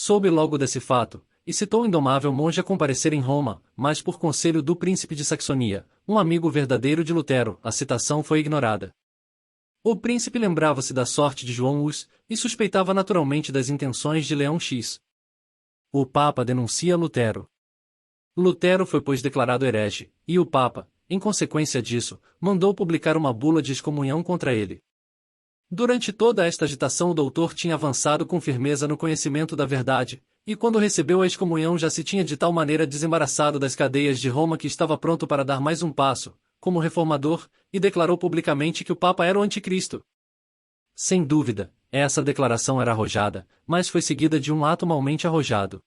Soube logo desse fato, e citou o indomável monge a comparecer em Roma, mas por conselho do príncipe de Saxonia, um amigo verdadeiro de Lutero, a citação foi ignorada. O príncipe lembrava-se da sorte de João Hus, e suspeitava naturalmente das intenções de Leão X. O Papa denuncia Lutero. Lutero foi pois declarado herege, e o Papa, em consequência disso, mandou publicar uma bula de excomunhão contra ele. Durante toda esta agitação o doutor tinha avançado com firmeza no conhecimento da verdade, e quando recebeu a excomunhão já se tinha de tal maneira desembaraçado das cadeias de Roma que estava pronto para dar mais um passo, como reformador, e declarou publicamente que o Papa era o anticristo. Sem dúvida, essa declaração era arrojada, mas foi seguida de um ato malmente arrojado.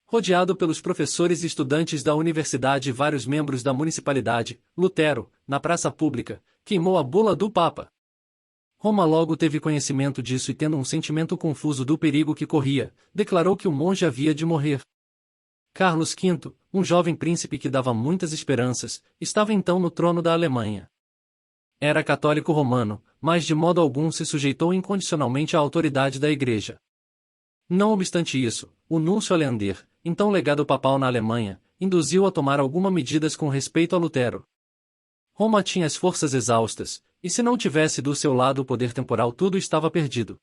Rodeado pelos professores e estudantes da universidade e vários membros da municipalidade, Lutero, na praça pública, queimou a bula do Papa. Roma logo teve conhecimento disso e, tendo um sentimento confuso do perigo que corria, declarou que o monge havia de morrer. Carlos V, um jovem príncipe que dava muitas esperanças, estava então no trono da Alemanha. Era católico romano, mas de modo algum se sujeitou incondicionalmente à autoridade da Igreja. Não obstante isso, o núncio Aleander, então legado papal na Alemanha, induziu a tomar algumas medidas com respeito a Lutero. Roma tinha as forças exaustas, e se não tivesse do seu lado o poder temporal tudo estava perdido.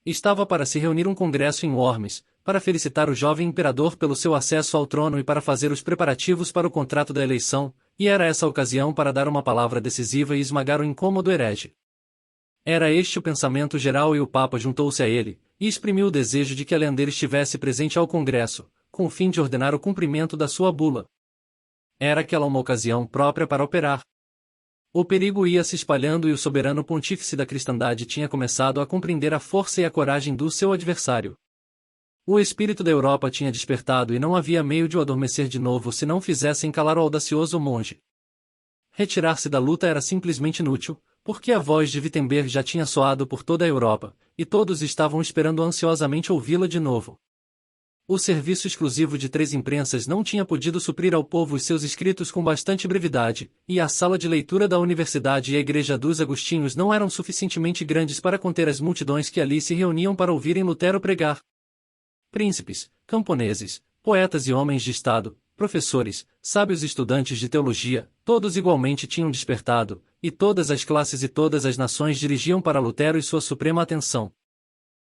Estava para se reunir um congresso em Worms, para felicitar o jovem imperador pelo seu acesso ao trono e para fazer os preparativos para o contrato da eleição, e era essa a ocasião para dar uma palavra decisiva e esmagar o incômodo herege. Era este o pensamento geral e o Papa juntou-se a ele, e exprimiu o desejo de que Aleander estivesse presente ao congresso, com o fim de ordenar o cumprimento da sua bula. Era aquela uma ocasião própria para operar. O perigo ia se espalhando e o soberano pontífice da cristandade tinha começado a compreender a força e a coragem do seu adversário. O espírito da Europa tinha despertado e não havia meio de o adormecer de novo se não fizessem calar o audacioso monge. Retirar-se da luta era simplesmente inútil, porque a voz de Wittenberg já tinha soado por toda a Europa, e todos estavam esperando ansiosamente ouvi-la de novo. O serviço exclusivo de 3 imprensas não tinha podido suprir ao povo os seus escritos com bastante brevidade, e a sala de leitura da universidade e a igreja dos Agostinhos não eram suficientemente grandes para conter as multidões que ali se reuniam para ouvirem Lutero pregar. Príncipes, camponeses, poetas e homens de Estado, professores, sábios estudantes de teologia, todos igualmente tinham despertado, e todas as classes e todas as nações dirigiam para Lutero e sua suprema atenção.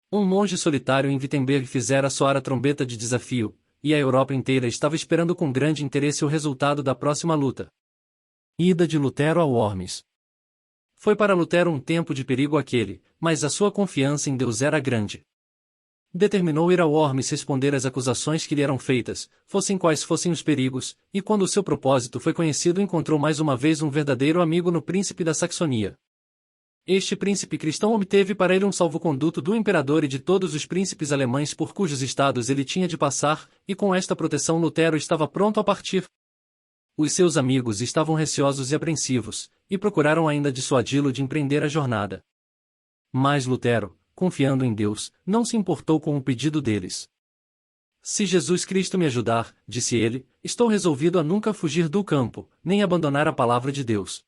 Um monge solitário em Wittenberg fizera soar a trombeta de desafio, e a Europa inteira estava esperando com grande interesse o resultado da próxima luta. Ida de Lutero a Worms. Foi para Lutero um tempo de perigo aquele, mas a sua confiança em Deus era grande. Determinou ir a Worms responder às acusações que lhe eram feitas, fossem quais fossem os perigos, e quando o seu propósito foi conhecido encontrou mais uma vez um verdadeiro amigo no príncipe da Saxonia. Este príncipe cristão obteve para ele um salvo-conduto do imperador e de todos os príncipes alemães por cujos estados ele tinha de passar, e com esta proteção Lutero estava pronto a partir. Os seus amigos estavam receosos e apreensivos, e procuraram ainda dissuadi-lo de empreender a jornada. Mas Lutero, confiando em Deus, não se importou com o pedido deles. Se Jesus Cristo me ajudar, disse ele, estou resolvido a nunca fugir do campo, nem abandonar a palavra de Deus.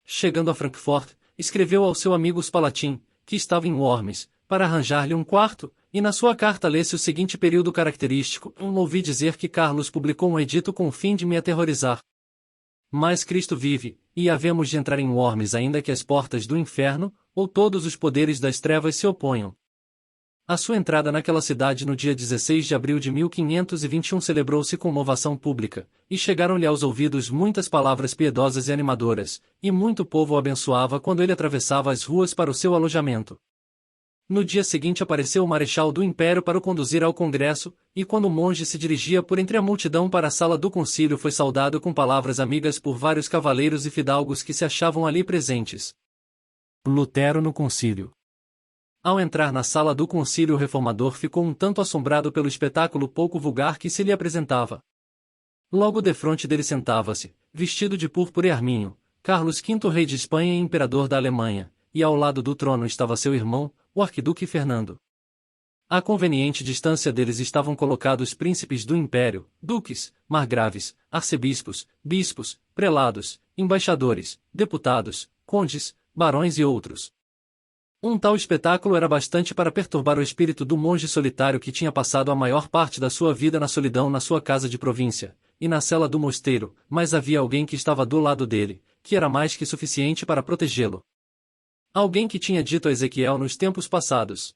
Chegando a Frankfurt, escreveu ao seu amigo Spalatin, que estava em Worms, para arranjar-lhe um quarto, e na sua carta lê-se o seguinte período característico: ouvi dizer que Carlos publicou um edito com o fim de me aterrorizar. Mas Cristo vive, e havemos de entrar em Worms ainda que as portas do inferno, ou todos os poderes das trevas se oponham. A sua entrada naquela cidade no dia 16 de abril de 1521 celebrou-se com ovação pública, e chegaram-lhe aos ouvidos muitas palavras piedosas e animadoras, e muito povo o abençoava quando ele atravessava as ruas para o seu alojamento. No dia seguinte apareceu o marechal do Império para o conduzir ao congresso, e quando o monge se dirigia por entre a multidão para a sala do concílio foi saudado com palavras amigas por vários cavaleiros e fidalgos que se achavam ali presentes. Lutero no concílio. Ao entrar na sala do concílio o reformador ficou um tanto assombrado pelo espetáculo pouco vulgar que se lhe apresentava. Logo defronte dele sentava-se, vestido de púrpura e arminho, Carlos V, rei de Espanha e imperador da Alemanha, e ao lado do trono estava seu irmão, o arquiduque Fernando. À conveniente distância deles estavam colocados príncipes do império, duques, margraves, arcebispos, bispos, prelados, embaixadores, deputados, condes, barões e outros. Um tal espetáculo era bastante para perturbar o espírito do monge solitário que tinha passado a maior parte da sua vida na solidão na sua casa de província, e na cela do mosteiro, mas havia alguém que estava do lado dele, que era mais que suficiente para protegê-lo. Alguém que tinha dito a Ezequiel nos tempos passados: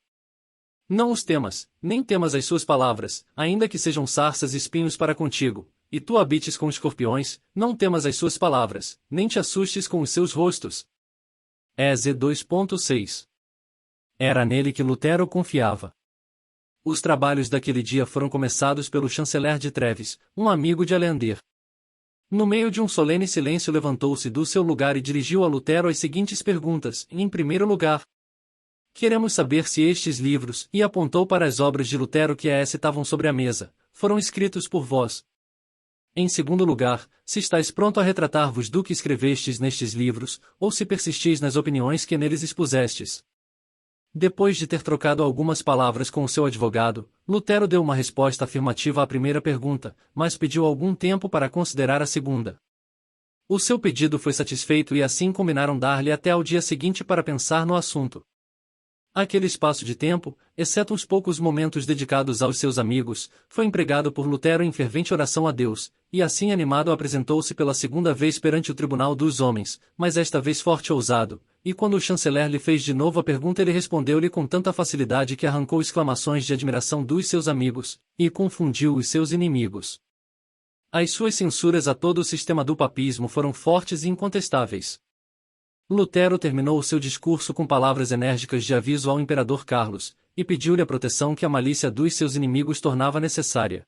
Não os temas, nem temas as suas palavras, ainda que sejam sarças e espinhos para contigo, e tu habites com escorpiões, não temas as suas palavras, nem te assustes com os seus rostos. EZ 2.6. Era nele que Lutero confiava. Os trabalhos daquele dia foram começados pelo chanceler de Treves, um amigo de Aleander. No meio de um solene silêncio levantou-se do seu lugar e dirigiu a Lutero as seguintes perguntas. Em primeiro lugar, queremos saber se estes livros, e apontou para as obras de Lutero que estavam sobre a mesa, foram escritos por vós. Em segundo lugar, se estáis pronto a retratar-vos do que escrevestes nestes livros, ou se persistis nas opiniões que neles expusestes. Depois de ter trocado algumas palavras com o seu advogado, Lutero deu uma resposta afirmativa à primeira pergunta, mas pediu algum tempo para considerar a segunda. O seu pedido foi satisfeito e assim combinaram dar-lhe até ao dia seguinte para pensar no assunto. Aquele espaço de tempo, exceto uns poucos momentos dedicados aos seus amigos, foi empregado por Lutero em fervente oração a Deus, e assim animado apresentou-se pela segunda vez perante o tribunal dos homens, mas esta vez forte e ousado, e quando o chanceler lhe fez de novo a pergunta ele respondeu-lhe com tanta facilidade que arrancou exclamações de admiração dos seus amigos, e confundiu os seus inimigos. As suas censuras a todo o sistema do papismo foram fortes e incontestáveis. Lutero terminou o seu discurso com palavras enérgicas de aviso ao imperador Carlos, e pediu-lhe a proteção que a malícia dos seus inimigos tornava necessária.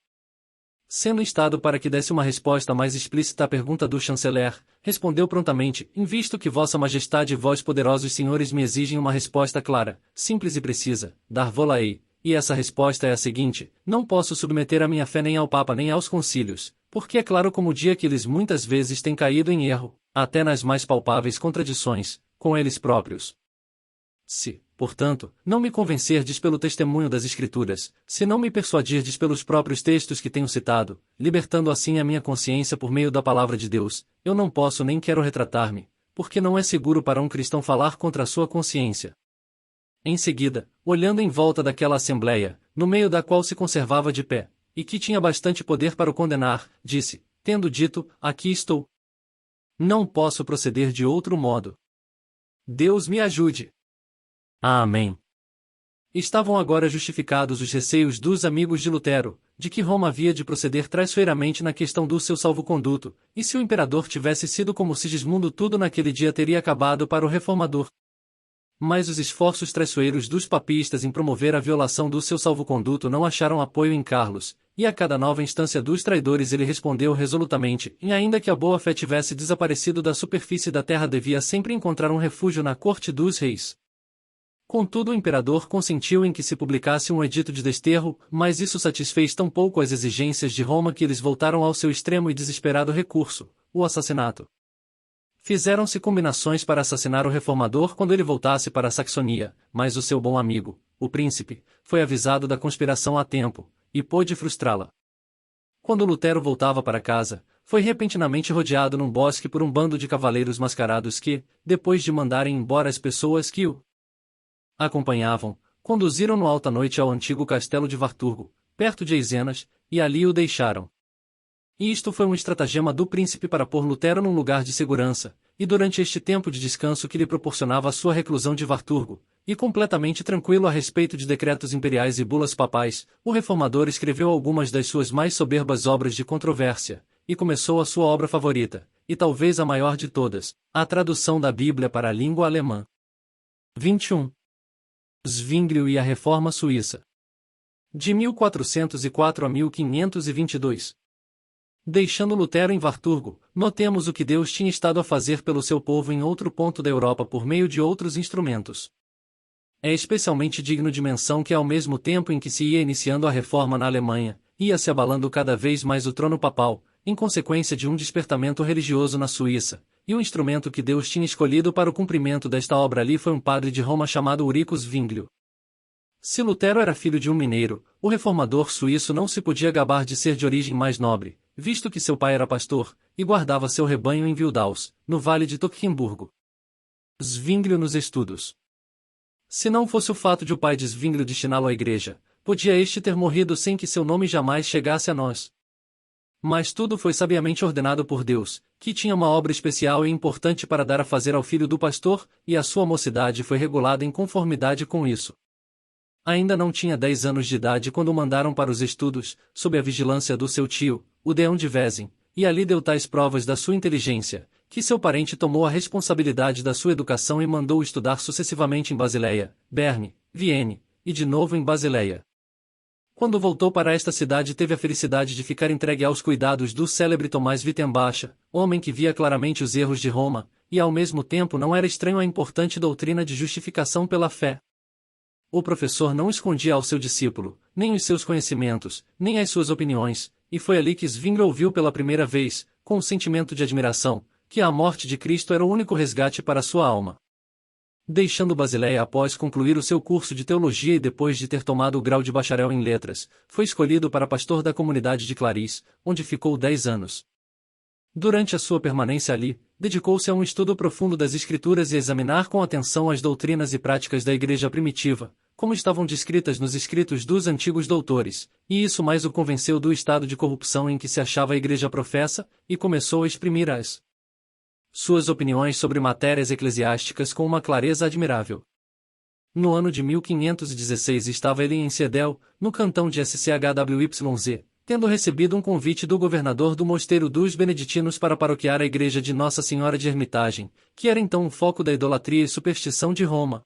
Sendo instado para que desse uma resposta mais explícita à pergunta do chanceler, respondeu prontamente: "Em visto que vossa majestade e vós poderosos senhores me exigem uma resposta clara, simples e precisa, dar-vô-la-ei, e essa resposta é a seguinte: não posso submeter a minha fé nem ao Papa nem aos concílios, porque é claro como o dia que eles muitas vezes têm caído em erro, até nas mais palpáveis contradições, com eles próprios. Se, portanto, não me convencerdes pelo testemunho das Escrituras, se não me persuadirdes pelos próprios textos que tenho citado, libertando assim a minha consciência por meio da palavra de Deus, eu não posso nem quero retratar-me, porque não é seguro para um cristão falar contra a sua consciência." Em seguida, olhando em volta daquela assembleia, no meio da qual se conservava de pé, e que tinha bastante poder para o condenar, disse: "Tendo dito, aqui estou. Não posso proceder de outro modo. Deus me ajude." Amém. Estavam agora justificados os receios dos amigos de Lutero, de que Roma havia de proceder traiçoeiramente na questão do seu salvo-conduto, e se o imperador tivesse sido como Sigismundo tudo naquele dia teria acabado para o reformador. Mas os esforços traiçoeiros dos papistas em promover a violação do seu salvo-conduto não acharam apoio em Carlos, e a cada nova instância dos traidores ele respondeu resolutamente, e ainda que a boa-fé tivesse desaparecido da superfície da terra devia sempre encontrar um refúgio na corte dos reis. Contudo o imperador consentiu em que se publicasse um edito de desterro, mas isso satisfez tão pouco as exigências de Roma que eles voltaram ao seu extremo e desesperado recurso, o assassinato. Fizeram-se combinações para assassinar o reformador quando ele voltasse para a Saxonia, mas o seu bom amigo, o príncipe, foi avisado da conspiração a tempo, e pôde frustrá-la. Quando Lutero voltava para casa, foi repentinamente rodeado num bosque por um bando de cavaleiros mascarados que, depois de mandarem embora as pessoas que o acompanhavam, conduziram-no alta noite ao antigo castelo de Varturgo, perto de Eizenas, e ali o deixaram. E isto foi um estratagema do príncipe para pôr Lutero num lugar de segurança, e durante este tempo de descanso que lhe proporcionava a sua reclusão de Varturgo, e completamente tranquilo a respeito de decretos imperiais e bulas papais, o reformador escreveu algumas das suas mais soberbas obras de controvérsia, e começou a sua obra favorita, e talvez a maior de todas, a tradução da Bíblia para a língua alemã. 21. Zwinglio e a Reforma Suíça. De 1404 a 1522. Deixando Lutero em Varturgo, notemos o que Deus tinha estado a fazer pelo seu povo em outro ponto da Europa por meio de outros instrumentos. É especialmente digno de menção que ao mesmo tempo em que se ia iniciando a reforma na Alemanha, ia se abalando cada vez mais o trono papal, em consequência de um despertamento religioso na Suíça, e o instrumento que Deus tinha escolhido para o cumprimento desta obra ali foi um padre de Roma chamado Ulrico Zwinglio. Se Lutero era filho de um mineiro, o reformador suíço não se podia gabar de ser de origem mais nobre, visto que seu pai era pastor, e guardava seu rebanho em Wildaus, no vale de Teutoburgo. Zwinglio nos estudos. Se não fosse o fato de o pai de Zwinglio destiná-lo à igreja, podia este ter morrido sem que seu nome jamais chegasse a nós. Mas tudo foi sabiamente ordenado por Deus, que tinha uma obra especial e importante para dar a fazer ao filho do pastor, e a sua mocidade foi regulada em conformidade com isso. Ainda não tinha 10 anos de idade quando o mandaram para os estudos, sob a vigilância do seu tio, o Deão de Vezin, e ali deu tais provas da sua inteligência, que seu parente tomou a responsabilidade da sua educação e mandou estudar sucessivamente em Basileia, Berne, Vienne, e de novo em Basileia. Quando voltou para esta cidade teve a felicidade de ficar entregue aos cuidados do célebre Tomás Wittenbacher, homem que via claramente os erros de Roma, e ao mesmo tempo não era estranho à importante doutrina de justificação pela fé. O professor não escondia ao seu discípulo, nem os seus conhecimentos, nem as suas opiniões, e foi ali que Zwinglio ouviu pela primeira vez, com um sentimento de admiração, que a morte de Cristo era o único resgate para sua alma. Deixando Basileia após concluir o seu curso de teologia e depois de ter tomado o grau de bacharel em letras, foi escolhido para pastor da comunidade de Clarice, onde ficou 10 anos. Durante a sua permanência ali, dedicou-se a um estudo profundo das Escrituras e a examinar com atenção as doutrinas e práticas da Igreja primitiva, como estavam descritas nos escritos dos antigos doutores, e isso mais o convenceu do estado de corrupção em que se achava a Igreja professa, e começou a exprimir suas opiniões sobre matérias eclesiásticas com uma clareza admirável. No ano de 1516 estava ele em Siedel, no cantão de SCHWYZ, tendo recebido um convite do governador do mosteiro dos Beneditinos para paroquear a igreja de Nossa Senhora de Hermitagem, que era então o foco da idolatria e superstição de Roma.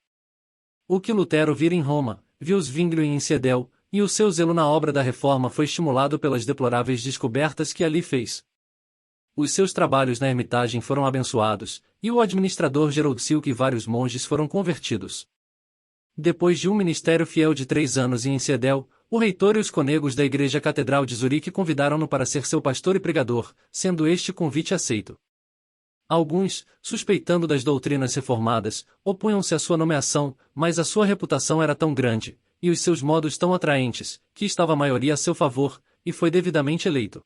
O que Lutero vira em Roma, viu Zwinglio em Siedel, e o seu zelo na obra da reforma foi estimulado pelas deploráveis descobertas que ali fez. Os seus trabalhos na Hermitagem foram abençoados, e o administrador Gerald Silk e vários monges foram convertidos. Depois de um ministério fiel de 3 anos em Siedel, o reitor e os cônegos da Igreja Catedral de Zurique convidaram-no para ser seu pastor e pregador, sendo este convite aceito. Alguns, suspeitando das doutrinas reformadas, opunham-se à sua nomeação, mas a sua reputação era tão grande, e os seus modos tão atraentes, que estava a maioria a seu favor, e foi devidamente eleito.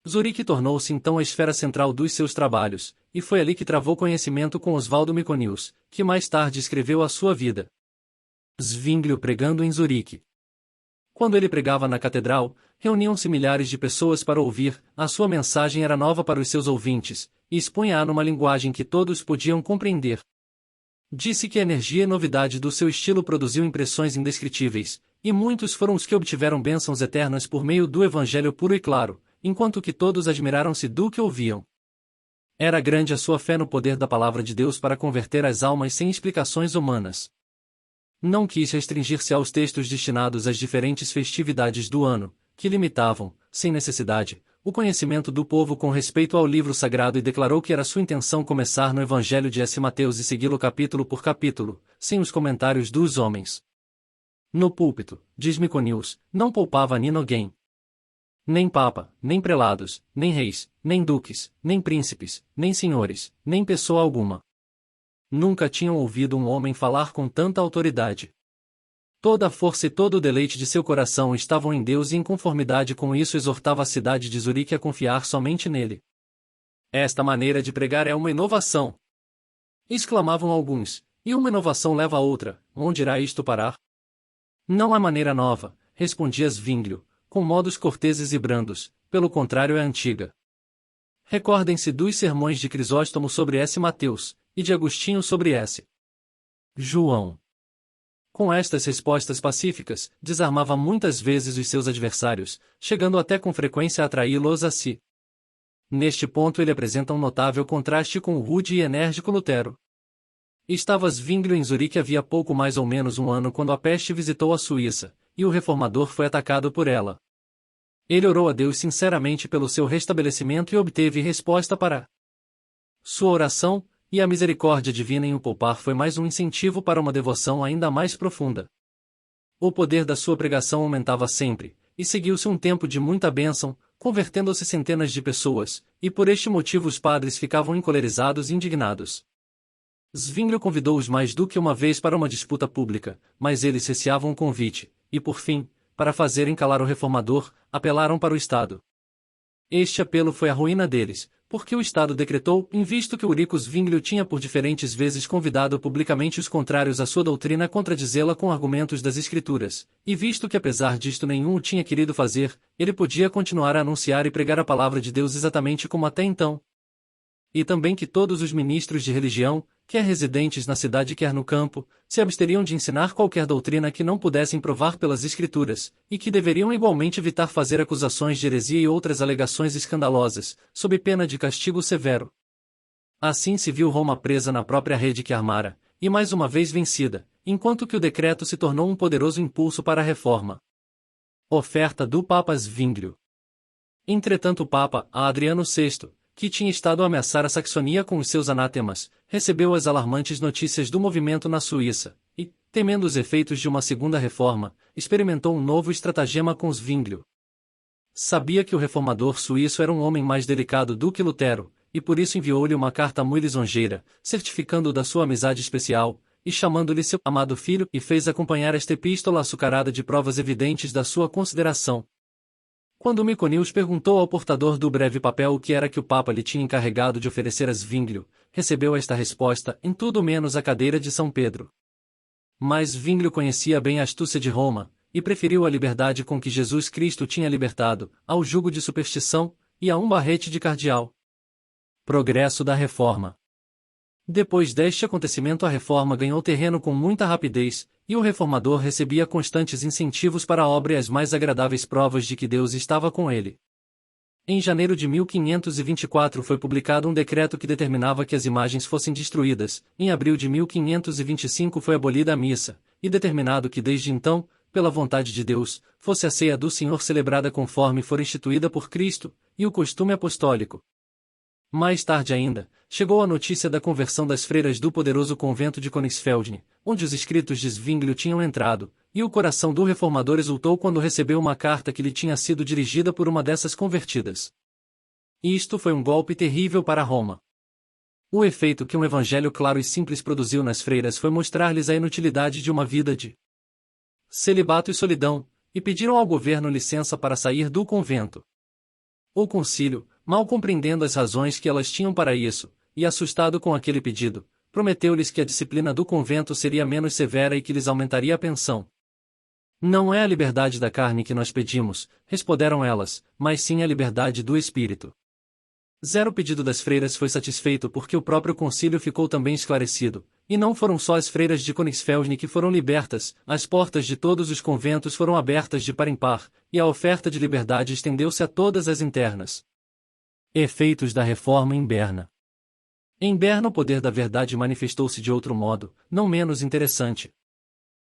Zurique tornou-se então a esfera central dos seus trabalhos, e foi ali que travou conhecimento com Oswaldo Myconius, que mais tarde escreveu a sua vida. Zwinglio pregando em Zurique. Quando ele pregava na catedral, reuniam-se milhares de pessoas para ouvir, a sua mensagem era nova para os seus ouvintes, e expunha-a numa linguagem que todos podiam compreender. Disse que a energia e novidade do seu estilo produziu impressões indescritíveis, e muitos foram os que obtiveram bênçãos eternas por meio do evangelho puro e claro, enquanto que todos admiraram-se do que ouviam. Era grande a sua fé no poder da palavra de Deus para converter as almas sem explicações humanas. Não quis restringir-se aos textos destinados às diferentes festividades do ano, que limitavam, sem necessidade, o conhecimento do povo com respeito ao livro sagrado e declarou que era sua intenção começar no Evangelho de S. Mateus e segui-lo capítulo por capítulo, sem os comentários dos homens. No púlpito, diz Myconius, não poupava ninguém. Nem papa, nem prelados, nem reis, nem duques, nem príncipes, nem senhores, nem pessoa alguma. Nunca tinham ouvido um homem falar com tanta autoridade. Toda a força e todo o deleite de seu coração estavam em Deus e em conformidade com isso exortava a cidade de Zurique a confiar somente nele. Esta maneira de pregar é uma inovação! Exclamavam alguns, e uma inovação leva a outra, onde irá isto parar? Não há maneira nova, respondia Zwinglio, com modos corteses e brandos, pelo contrário é antiga. Recordem-se dos sermões de Crisóstomo sobre S. Mateus, e de Agostinho sobre S. João. Com estas respostas pacíficas, desarmava muitas vezes os seus adversários, chegando até com frequência a atraí-los a si. Neste ponto ele apresenta um notável contraste com o rude e enérgico Lutero. Estava Zwinglio em Zurique havia pouco mais ou menos um ano quando a peste visitou a Suíça, e o reformador foi atacado por ela. Ele orou a Deus sinceramente pelo seu restabelecimento e obteve resposta para sua oração, e a misericórdia divina em o poupar foi mais um incentivo para uma devoção ainda mais profunda. O poder da sua pregação aumentava sempre, e seguiu-se um tempo de muita bênção, convertendo-se centenas de pessoas, e por este motivo os padres ficavam encolerizados e indignados. Zwinglio convidou-os mais do que uma vez para uma disputa pública, mas eles receavam o convite, e por fim, para fazerem calar o reformador, apelaram para o Estado. Este apelo foi a ruína deles, porque o Estado decretou, em visto que Eurico Zwinglio tinha por diferentes vezes convidado publicamente os contrários à sua doutrina a contradizê-la com argumentos das Escrituras, e visto que apesar disto nenhum o tinha querido fazer, ele podia continuar a anunciar e pregar a palavra de Deus exatamente como até então. E também que todos os ministros de religião, quer residentes na cidade quer no campo, se absteriam de ensinar qualquer doutrina que não pudessem provar pelas Escrituras, e que deveriam igualmente evitar fazer acusações de heresia e outras alegações escandalosas, sob pena de castigo severo. Assim se viu Roma presa na própria rede que armara, e mais uma vez vencida, enquanto que o decreto se tornou um poderoso impulso para a reforma. Oferta do Papa Zwinglio. Entretanto o Papa, Adriano VI, que tinha estado a ameaçar a Saxonia com os seus anátemas, recebeu as alarmantes notícias do movimento na Suíça, e, temendo os efeitos de uma segunda reforma, experimentou um novo estratagema com Zwinglio. Sabia que o reformador suíço era um homem mais delicado do que Lutero, e por isso enviou-lhe uma carta muito lisonjeira, certificando-o da sua amizade especial, e chamando-lhe seu amado filho, e fez acompanhar esta epístola açucarada de provas evidentes da sua consideração. Quando Miconius perguntou ao portador do breve papel o que era que o Papa lhe tinha encarregado de oferecer a Zwinglio, recebeu esta resposta, em tudo menos a cadeira de São Pedro. Mas Zwinglio conhecia bem a astúcia de Roma, e preferiu a liberdade com que Jesus Cristo tinha libertado, ao jugo de superstição, e a um barrete de cardeal. Progresso da Reforma. Depois deste acontecimento a reforma ganhou terreno com muita rapidez, e o reformador recebia constantes incentivos para a obra e as mais agradáveis provas de que Deus estava com ele. Em janeiro de 1524 foi publicado um decreto que determinava que as imagens fossem destruídas, em abril de 1525 foi abolida a missa, e determinado que desde então, pela vontade de Deus, fosse a ceia do Senhor celebrada conforme for instituída por Cristo, e o costume apostólico. Mais tarde ainda, chegou a notícia da conversão das freiras do poderoso convento de Königsfeldne, onde os escritos de Zwinglio tinham entrado, e o coração do reformador exultou quando recebeu uma carta que lhe tinha sido dirigida por uma dessas convertidas. Isto foi um golpe terrível para Roma. O efeito que um evangelho claro e simples produziu nas freiras foi mostrar-lhes a inutilidade de uma vida de celibato e solidão, e pediram ao governo licença para sair do convento. O concílio, mal compreendendo as razões que elas tinham para isso, e assustado com aquele pedido, prometeu-lhes que a disciplina do convento seria menos severa e que lhes aumentaria a pensão. Não é a liberdade da carne que nós pedimos, responderam elas, mas sim a liberdade do espírito. O pedido das freiras foi satisfeito porque o próprio concílio ficou também esclarecido, e não foram só as freiras de Königsfeldne que foram libertas, as portas de todos os conventos foram abertas de par em par, e a oferta de liberdade estendeu-se a todas as internas. Efeitos da reforma em Berna. Em Berna o poder da verdade manifestou-se de outro modo, não menos interessante.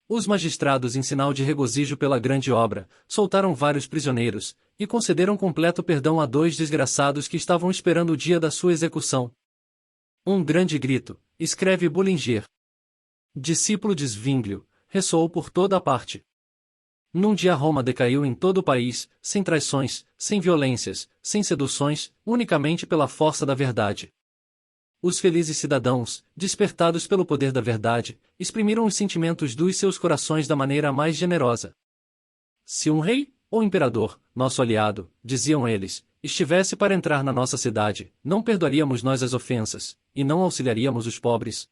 Os magistrados, em sinal de regozijo pela grande obra, soltaram vários prisioneiros, e concederam completo perdão a 2 desgraçados que estavam esperando o dia da sua execução. Um grande grito, escreve Bullinger, discípulo de Zwinglio, ressoou por toda a parte. Num dia Roma decaiu em todo o país, sem traições, sem violências, sem seduções, unicamente pela força da verdade. Os felizes cidadãos, despertados pelo poder da verdade, exprimiram os sentimentos dos seus corações da maneira mais generosa. Se um rei, ou imperador, nosso aliado, diziam eles, estivesse para entrar na nossa cidade, não perdoaríamos nós as ofensas, e não auxiliaríamos os pobres.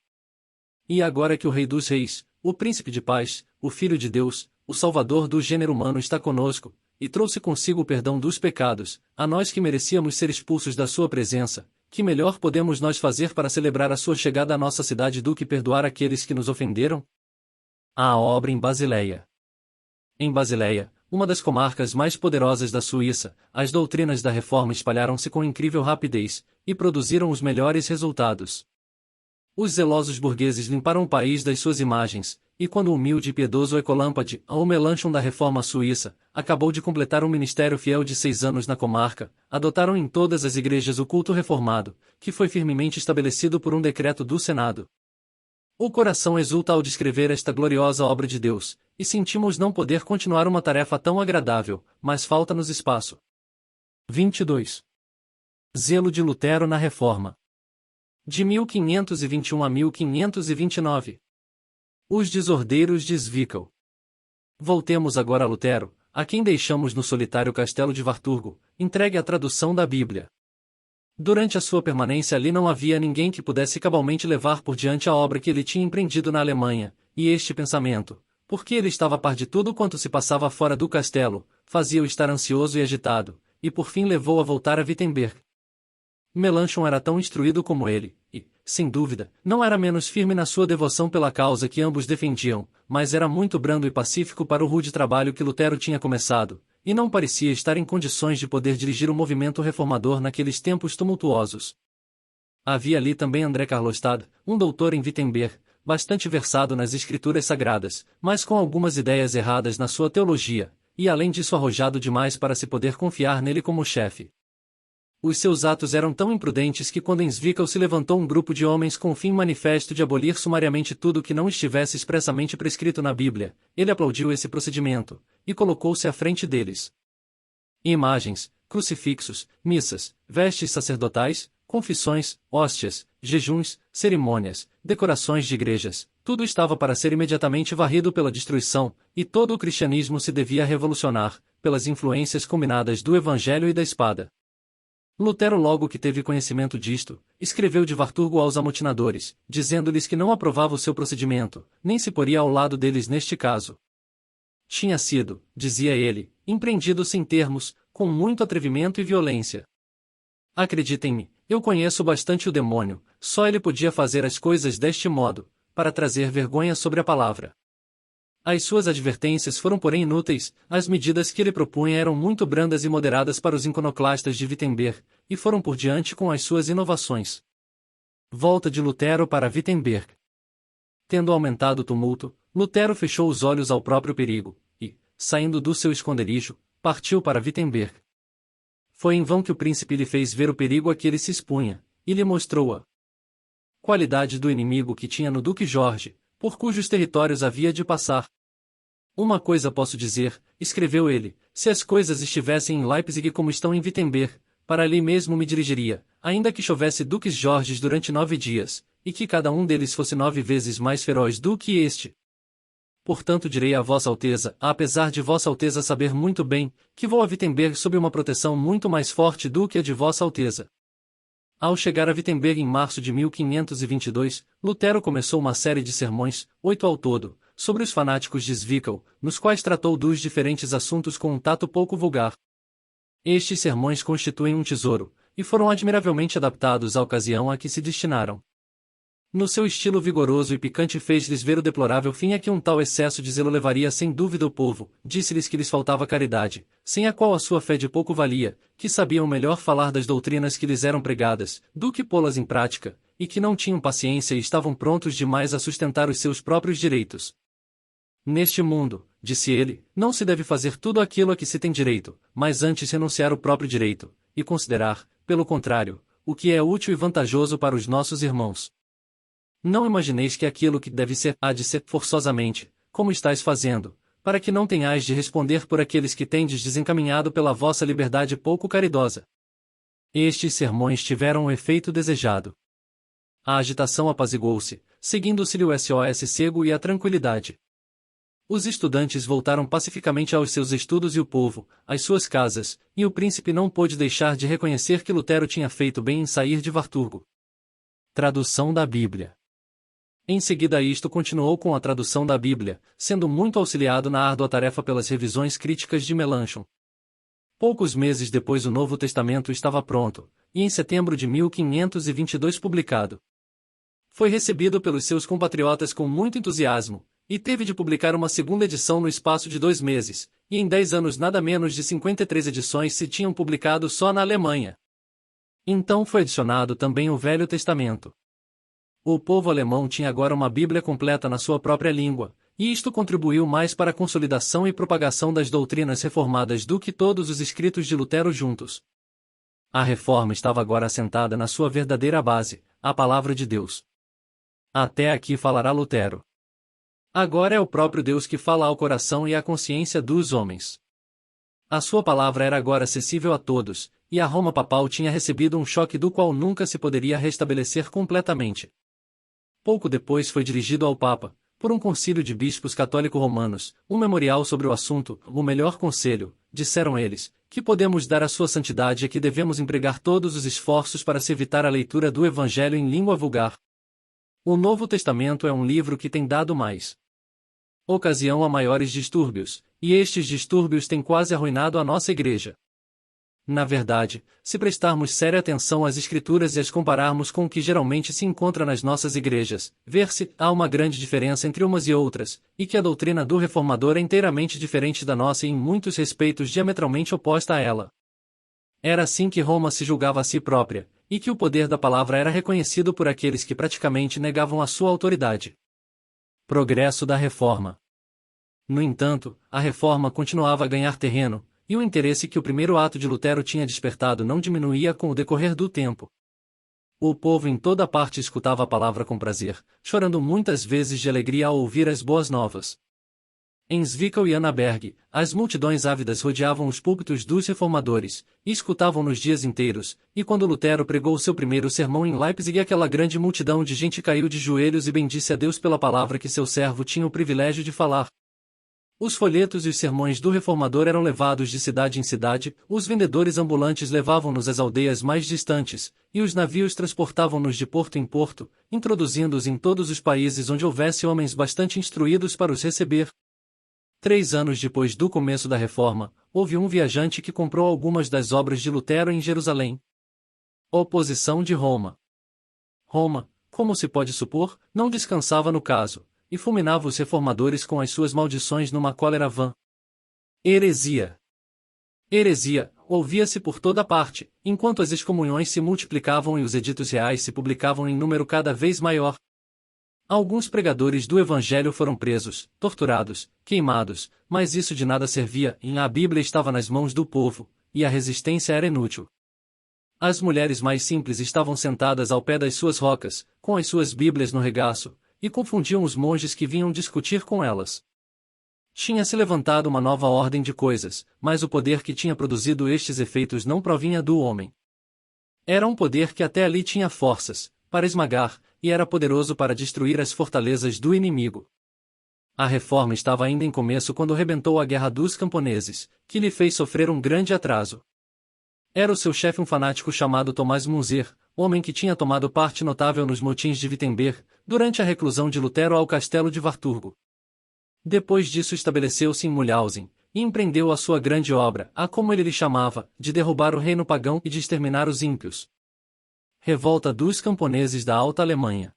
E agora que o Rei dos Reis, o Príncipe de Paz, o Filho de Deus, o Salvador do gênero humano está conosco, e trouxe consigo o perdão dos pecados, a nós que merecíamos ser expulsos da sua presença, que melhor podemos nós fazer para celebrar a sua chegada à nossa cidade do que perdoar aqueles que nos ofenderam? A obra em Basileia. Em Basileia, uma das comarcas mais poderosas da Suíça, as doutrinas da reforma espalharam-se com incrível rapidez, e produziram os melhores resultados. Os zelosos burgueses limparam o país das suas imagens, e quando o humilde e piedoso Ecolâmpade, o Melanchthon da reforma suíça, acabou de completar um ministério fiel de 6 anos na comarca, adotaram em todas as igrejas o culto reformado, que foi firmemente estabelecido por um decreto do Senado. O coração exulta ao descrever esta gloriosa obra de Deus, e sentimos não poder continuar uma tarefa tão agradável, mas falta-nos espaço. 22. Zelo de Lutero na Reforma. De 1521 a 1529. Os desordeiros de Zwickau. Voltemos agora a Lutero, a quem deixamos no solitário castelo de Wartburgo, entregue à tradução da Bíblia. Durante a sua permanência ali não havia ninguém que pudesse cabalmente levar por diante a obra que ele tinha empreendido na Alemanha, e este pensamento, porque ele estava a par de tudo quanto se passava fora do castelo, fazia-o estar ansioso e agitado, e por fim levou a voltar a Wittenberg. Melanchthon era tão instruído como ele, e, sem dúvida, não era menos firme na sua devoção pela causa que ambos defendiam, mas era muito brando e pacífico para o rude trabalho que Lutero tinha começado, e não parecia estar em condições de poder dirigir o movimento reformador naqueles tempos tumultuosos. Havia ali também André Karlstadt, um doutor em Wittenberg, bastante versado nas escrituras sagradas, mas com algumas ideias erradas na sua teologia, e além disso arrojado demais para se poder confiar nele como chefe. Os seus atos eram tão imprudentes que quando em Zwickau se levantou um grupo de homens com o fim manifesto de abolir sumariamente tudo que não estivesse expressamente prescrito na Bíblia, ele aplaudiu esse procedimento, e colocou-se à frente deles. Imagens, crucifixos, missas, vestes sacerdotais, confissões, hóstias, jejuns, cerimônias, decorações de igrejas, tudo estava para ser imediatamente varrido pela destruição, e todo o cristianismo se devia revolucionar, pelas influências combinadas do Evangelho e da espada. Lutero, logo que teve conhecimento disto, escreveu de Warthurgo aos amotinadores, dizendo-lhes que não aprovava o seu procedimento, nem se poria ao lado deles neste caso. Tinha sido, dizia ele, empreendido sem termos, com muito atrevimento e violência. Acreditem-me, eu conheço bastante o demônio, só ele podia fazer as coisas deste modo, para trazer vergonha sobre a palavra. As suas advertências foram porém inúteis, as medidas que ele propunha eram muito brandas e moderadas para os iconoclastas de Wittenberg, e foram por diante com as suas inovações. Volta de Lutero para Wittenberg. Tendo aumentado o tumulto, Lutero fechou os olhos ao próprio perigo, e, saindo do seu esconderijo, partiu para Wittenberg. Foi em vão que o príncipe lhe fez ver o perigo a que ele se expunha, e lhe mostrou a qualidade do inimigo que tinha no Duque Jorge, por cujos territórios havia de passar. Uma coisa posso dizer, escreveu ele, se as coisas estivessem em Leipzig como estão em Wittenberg, para ali mesmo me dirigiria, ainda que chovesse duques Jorges durante 9 dias, e que cada um deles fosse 9 vezes mais feroz do que este. Portanto direi a Vossa Alteza, apesar de Vossa Alteza saber muito bem, que vou a Wittenberg sob uma proteção muito mais forte do que a de Vossa Alteza. Ao chegar a Wittenberg em março de 1522, Lutero começou uma série de sermões, 8 ao todo, sobre os fanáticos de Zwickau, nos quais tratou dos diferentes assuntos com um tato pouco vulgar. Estes sermões constituem um tesouro, e foram admiravelmente adaptados à ocasião a que se destinaram. No seu estilo vigoroso e picante fez-lhes ver o deplorável fim a que um tal excesso de zelo levaria sem dúvida o povo, disse-lhes que lhes faltava caridade, sem a qual a sua fé de pouco valia, que sabiam melhor falar das doutrinas que lhes eram pregadas, do que pô-las em prática, e que não tinham paciência e estavam prontos demais a sustentar os seus próprios direitos. Neste mundo, disse ele, não se deve fazer tudo aquilo a que se tem direito, mas antes renunciar o próprio direito, e considerar, pelo contrário, o que é útil e vantajoso para os nossos irmãos. Não imagineis que aquilo que deve ser, há de ser, forçosamente, como estáis fazendo, para que não tenhais de responder por aqueles que tendes desencaminhado pela vossa liberdade pouco caridosa. Estes sermões tiveram o efeito desejado. A agitação apaziguou-se, seguindo-se-lhe o sossego e a tranquilidade. Os estudantes voltaram pacificamente aos seus estudos e o povo, às suas casas, e o príncipe não pôde deixar de reconhecer que Lutero tinha feito bem em sair de Warthurgo. Tradução da Bíblia. Em seguida a isto continuou com a tradução da Bíblia, sendo muito auxiliado na árdua tarefa pelas revisões críticas de Melanchthon. Poucos meses depois o Novo Testamento estava pronto, e em setembro de 1522 publicado. Foi recebido pelos seus compatriotas com muito entusiasmo, e teve de publicar uma segunda edição no espaço de 2 meses, e em 10 anos nada menos de 53 edições se tinham publicado só na Alemanha. Então foi adicionado também o Velho Testamento. O povo alemão tinha agora uma Bíblia completa na sua própria língua, e isto contribuiu mais para a consolidação e propagação das doutrinas reformadas do que todos os escritos de Lutero juntos. A reforma estava agora assentada na sua verdadeira base, a palavra de Deus. Até aqui falará Lutero. Agora é o próprio Deus que fala ao coração e à consciência dos homens. A sua palavra era agora acessível a todos, e a Roma papal tinha recebido um choque do qual nunca se poderia restabelecer completamente. Pouco depois foi dirigido ao Papa, por um concílio de bispos católico-romanos, um memorial sobre o assunto, o melhor conselho, disseram eles, que podemos dar à sua santidade é que devemos empregar todos os esforços para se evitar a leitura do Evangelho em língua vulgar. O Novo Testamento é um livro que tem dado mais ocasião a maiores distúrbios, e estes distúrbios têm quase arruinado a nossa igreja. Na verdade, se prestarmos séria atenção às Escrituras e as compararmos com o que geralmente se encontra nas nossas igrejas, ver-se há uma grande diferença entre umas e outras, e que a doutrina do reformador é inteiramente diferente da nossa e em muitos respeitos diametralmente oposta a ela. Era assim que Roma se julgava a si própria, e que o poder da palavra era reconhecido por aqueles que praticamente negavam a sua autoridade. Progresso da Reforma. No entanto, a Reforma continuava a ganhar terreno, e o interesse que o primeiro ato de Lutero tinha despertado não diminuía com o decorrer do tempo. O povo em toda parte escutava a palavra com prazer, chorando muitas vezes de alegria ao ouvir as boas novas. Em Zwickau e Annaberg, as multidões ávidas rodeavam os púlpitos dos reformadores, e escutavam-nos dias inteiros, e quando Lutero pregou seu primeiro sermão em Leipzig aquela grande multidão de gente caiu de joelhos e bendisse a Deus pela palavra que seu servo tinha o privilégio de falar. Os folhetos e os sermões do reformador eram levados de cidade em cidade, os vendedores ambulantes levavam-nos às aldeias mais distantes, e os navios transportavam-nos de porto em porto, introduzindo-os em todos os países onde houvesse homens bastante instruídos para os receber. 3 anos depois do começo da Reforma, houve um viajante que comprou algumas das obras de Lutero em Jerusalém. Oposição de Roma. Roma, como se pode supor, não descansava no caso, e fulminava os reformadores com as suas maldições numa cólera vã. Heresia. Heresia, ouvia-se por toda parte, enquanto as excomunhões se multiplicavam e os editos reais se publicavam em número cada vez maior. Alguns pregadores do Evangelho foram presos, torturados, queimados, mas isso de nada servia, e a Bíblia estava nas mãos do povo, e a resistência era inútil. As mulheres mais simples estavam sentadas ao pé das suas rocas, com as suas Bíblias no regaço, e confundiam os monges que vinham discutir com elas. Tinha-se levantado uma nova ordem de coisas, mas o poder que tinha produzido estes efeitos não provinha do homem. Era um poder que até ali tinha forças para esmagar, e era poderoso para destruir as fortalezas do inimigo. A reforma estava ainda em começo quando rebentou a Guerra dos Camponeses, que lhe fez sofrer um grande atraso. Era o seu chefe um fanático chamado Tomás Munzer, homem que tinha tomado parte notável nos motins de Wittenberg, durante a reclusão de Lutero ao castelo de Wartburgo. Depois disso estabeleceu-se em Mulhausen, e empreendeu a sua grande obra, a como ele lhe chamava, de derrubar o reino pagão e de exterminar os ímpios. Revolta dos camponeses da Alta Alemanha.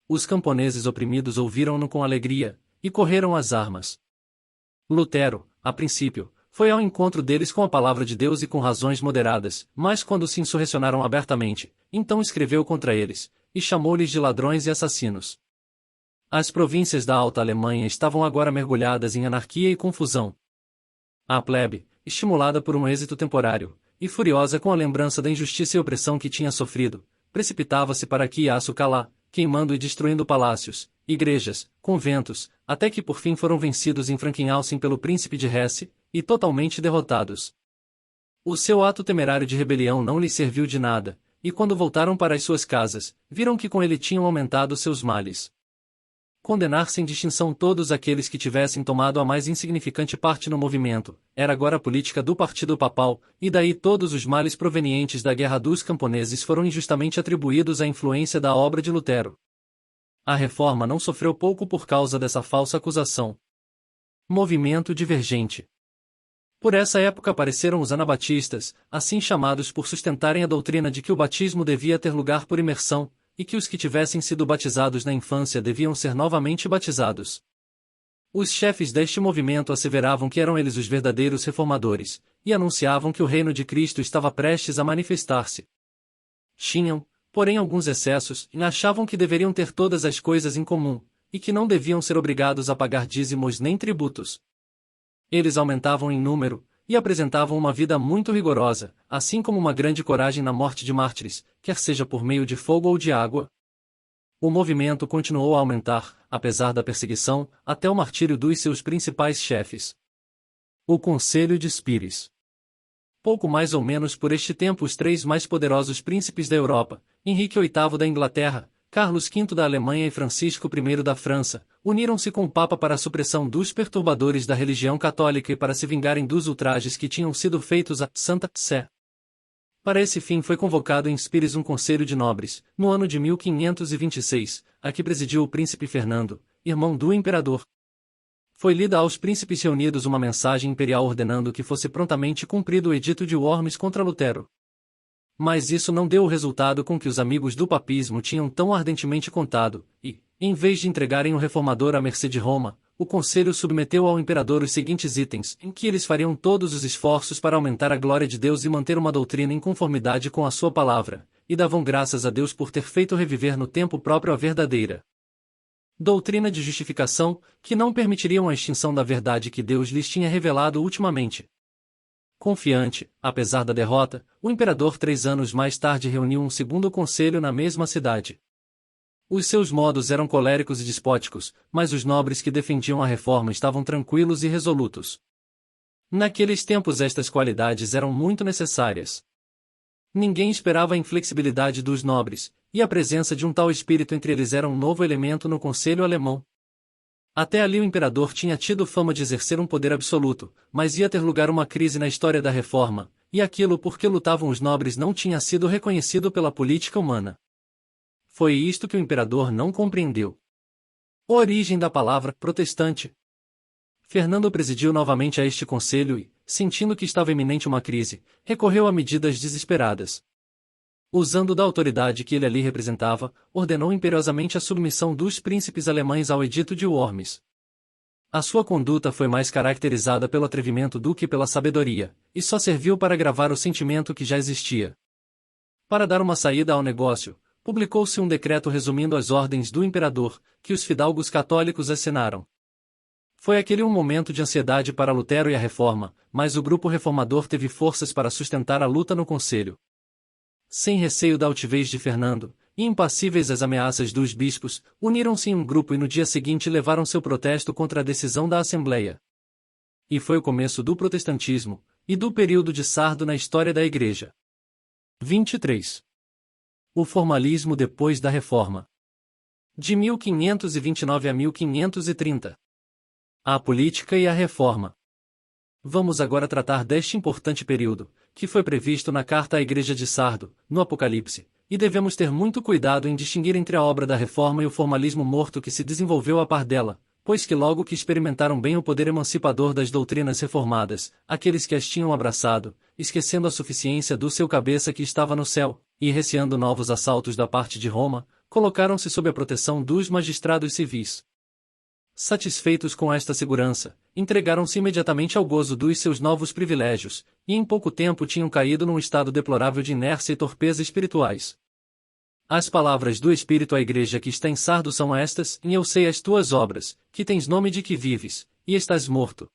Os camponeses oprimidos ouviram-no com alegria, e correram às armas. Lutero, a princípio, foi ao encontro deles com a palavra de Deus e com razões moderadas, mas quando se insurrecionaram abertamente, então escreveu contra eles, e chamou-lhes de ladrões e assassinos. As províncias da Alta Alemanha estavam agora mergulhadas em anarquia e confusão. A plebe, estimulada por um êxito temporário, e furiosa com a lembrança da injustiça e opressão que tinha sofrido, precipitava-se para Kiasu-Calá, queimando e destruindo palácios, igrejas, conventos, até que por fim foram vencidos em Frankenhausen pelo príncipe de Hesse, e totalmente derrotados. O seu ato temerário de rebelião não lhes serviu de nada, e quando voltaram para as suas casas, viram que com ele tinham aumentado seus males. Condenar sem distinção todos aqueles que tivessem tomado a mais insignificante parte no movimento, era agora a política do partido papal, e daí todos os males provenientes da Guerra dos Camponeses foram injustamente atribuídos à influência da obra de Lutero. A reforma não sofreu pouco por causa dessa falsa acusação. Movimento divergente. Por essa época apareceram os anabatistas, assim chamados por sustentarem a doutrina de que o batismo devia ter lugar por imersão, e que os que tivessem sido batizados na infância deviam ser novamente batizados. Os chefes deste movimento asseveravam que eram eles os verdadeiros reformadores, e anunciavam que o reino de Cristo estava prestes a manifestar-se. Tinham, porém, alguns excessos, e achavam que deveriam ter todas as coisas em comum, e que não deviam ser obrigados a pagar dízimos nem tributos. Eles aumentavam em número, e apresentavam uma vida muito rigorosa, assim como uma grande coragem na morte de mártires, quer seja por meio de fogo ou de água. O movimento continuou a aumentar, apesar da perseguição, até o martírio dos seus principais chefes. O Conselho de Spires. Pouco mais ou menos por este tempo os 3 mais poderosos príncipes da Europa, Henrique VIII da Inglaterra, Carlos V da Alemanha e Francisco I da França, uniram-se com o Papa para a supressão dos perturbadores da religião católica e para se vingarem dos ultrajes que tinham sido feitos à Santa Sé. Para esse fim foi convocado em Spires um conselho de nobres, no ano de 1526, a que presidiu o príncipe Fernando, irmão do imperador. Foi lida aos príncipes reunidos uma mensagem imperial ordenando que fosse prontamente cumprido o edito de Worms contra Lutero. Mas isso não deu o resultado com que os amigos do papismo tinham tão ardentemente contado, e, em vez de entregarem o reformador à mercê de Roma, o conselho submeteu ao imperador os seguintes itens, em que eles fariam todos os esforços para aumentar a glória de Deus e manter uma doutrina em conformidade com a sua palavra, e davam graças a Deus por ter feito reviver no tempo próprio a verdadeira doutrina de justificação, que não permitiriam a extinção da verdade que Deus lhes tinha revelado ultimamente. Confiante, apesar da derrota, o imperador 3 anos mais tarde reuniu um segundo conselho na mesma cidade. Os seus modos eram coléricos e despóticos, mas os nobres que defendiam a reforma estavam tranquilos e resolutos. Naqueles tempos estas qualidades eram muito necessárias. Ninguém esperava a inflexibilidade dos nobres, e a presença de um tal espírito entre eles era um novo elemento no conselho alemão. Até ali o imperador tinha tido fama de exercer um poder absoluto, mas ia ter lugar uma crise na história da reforma, e aquilo por que lutavam os nobres não tinha sido reconhecido pela política humana. Foi isto que o imperador não compreendeu. A origem da palavra protestante. Fernando presidiu novamente a este conselho e, sentindo que estava iminente uma crise, recorreu a medidas desesperadas. Usando da autoridade que ele ali representava, ordenou imperiosamente a submissão dos príncipes alemães ao edito de Worms. A sua conduta foi mais caracterizada pelo atrevimento do que pela sabedoria, e só serviu para agravar o sentimento que já existia. Para dar uma saída ao negócio, publicou-se um decreto resumindo as ordens do imperador, que os fidalgos católicos assinaram. Foi aquele um momento de ansiedade para Lutero e a reforma, mas o grupo reformador teve forças para sustentar a luta no conselho. Sem receio da altivez de Fernando, e impassíveis às ameaças dos bispos, uniram-se em um grupo e no dia seguinte levaram seu protesto contra a decisão da Assembleia. E foi o começo do protestantismo, e do período de Sardo na história da Igreja. 23. O formalismo depois da Reforma. De 1529 a 1530. A política e a reforma. Vamos agora tratar deste importante período, que foi previsto na Carta à Igreja de Sardo, no Apocalipse, e devemos ter muito cuidado em distinguir entre a obra da reforma e o formalismo morto que se desenvolveu a par dela, pois que logo que experimentaram bem o poder emancipador das doutrinas reformadas, aqueles que as tinham abraçado, esquecendo a suficiência do seu cabeça que estava no céu, e receando novos assaltos da parte de Roma, colocaram-se sob a proteção dos magistrados civis. Satisfeitos com esta segurança, entregaram-se imediatamente ao gozo dos seus novos privilégios, e em pouco tempo tinham caído num estado deplorável de inércia e torpeza espirituais. As palavras do Espírito à igreja que está em Sardo são estas: e eu sei as tuas obras, que tens nome de que vives, e estás morto.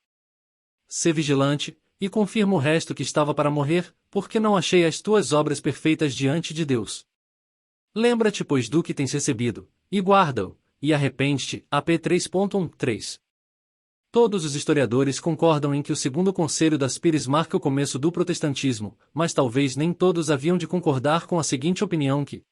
Sê vigilante, e confirma o resto que estava para morrer, porque não achei as tuas obras perfeitas diante de Deus. Lembra-te, pois, do que tens recebido, e guarda-o, e arrepende-te. AP 3.13. Todos os historiadores concordam em que o segundo conselho das Pires marca o começo do protestantismo, mas talvez nem todos haviam de concordar com a seguinte opinião que,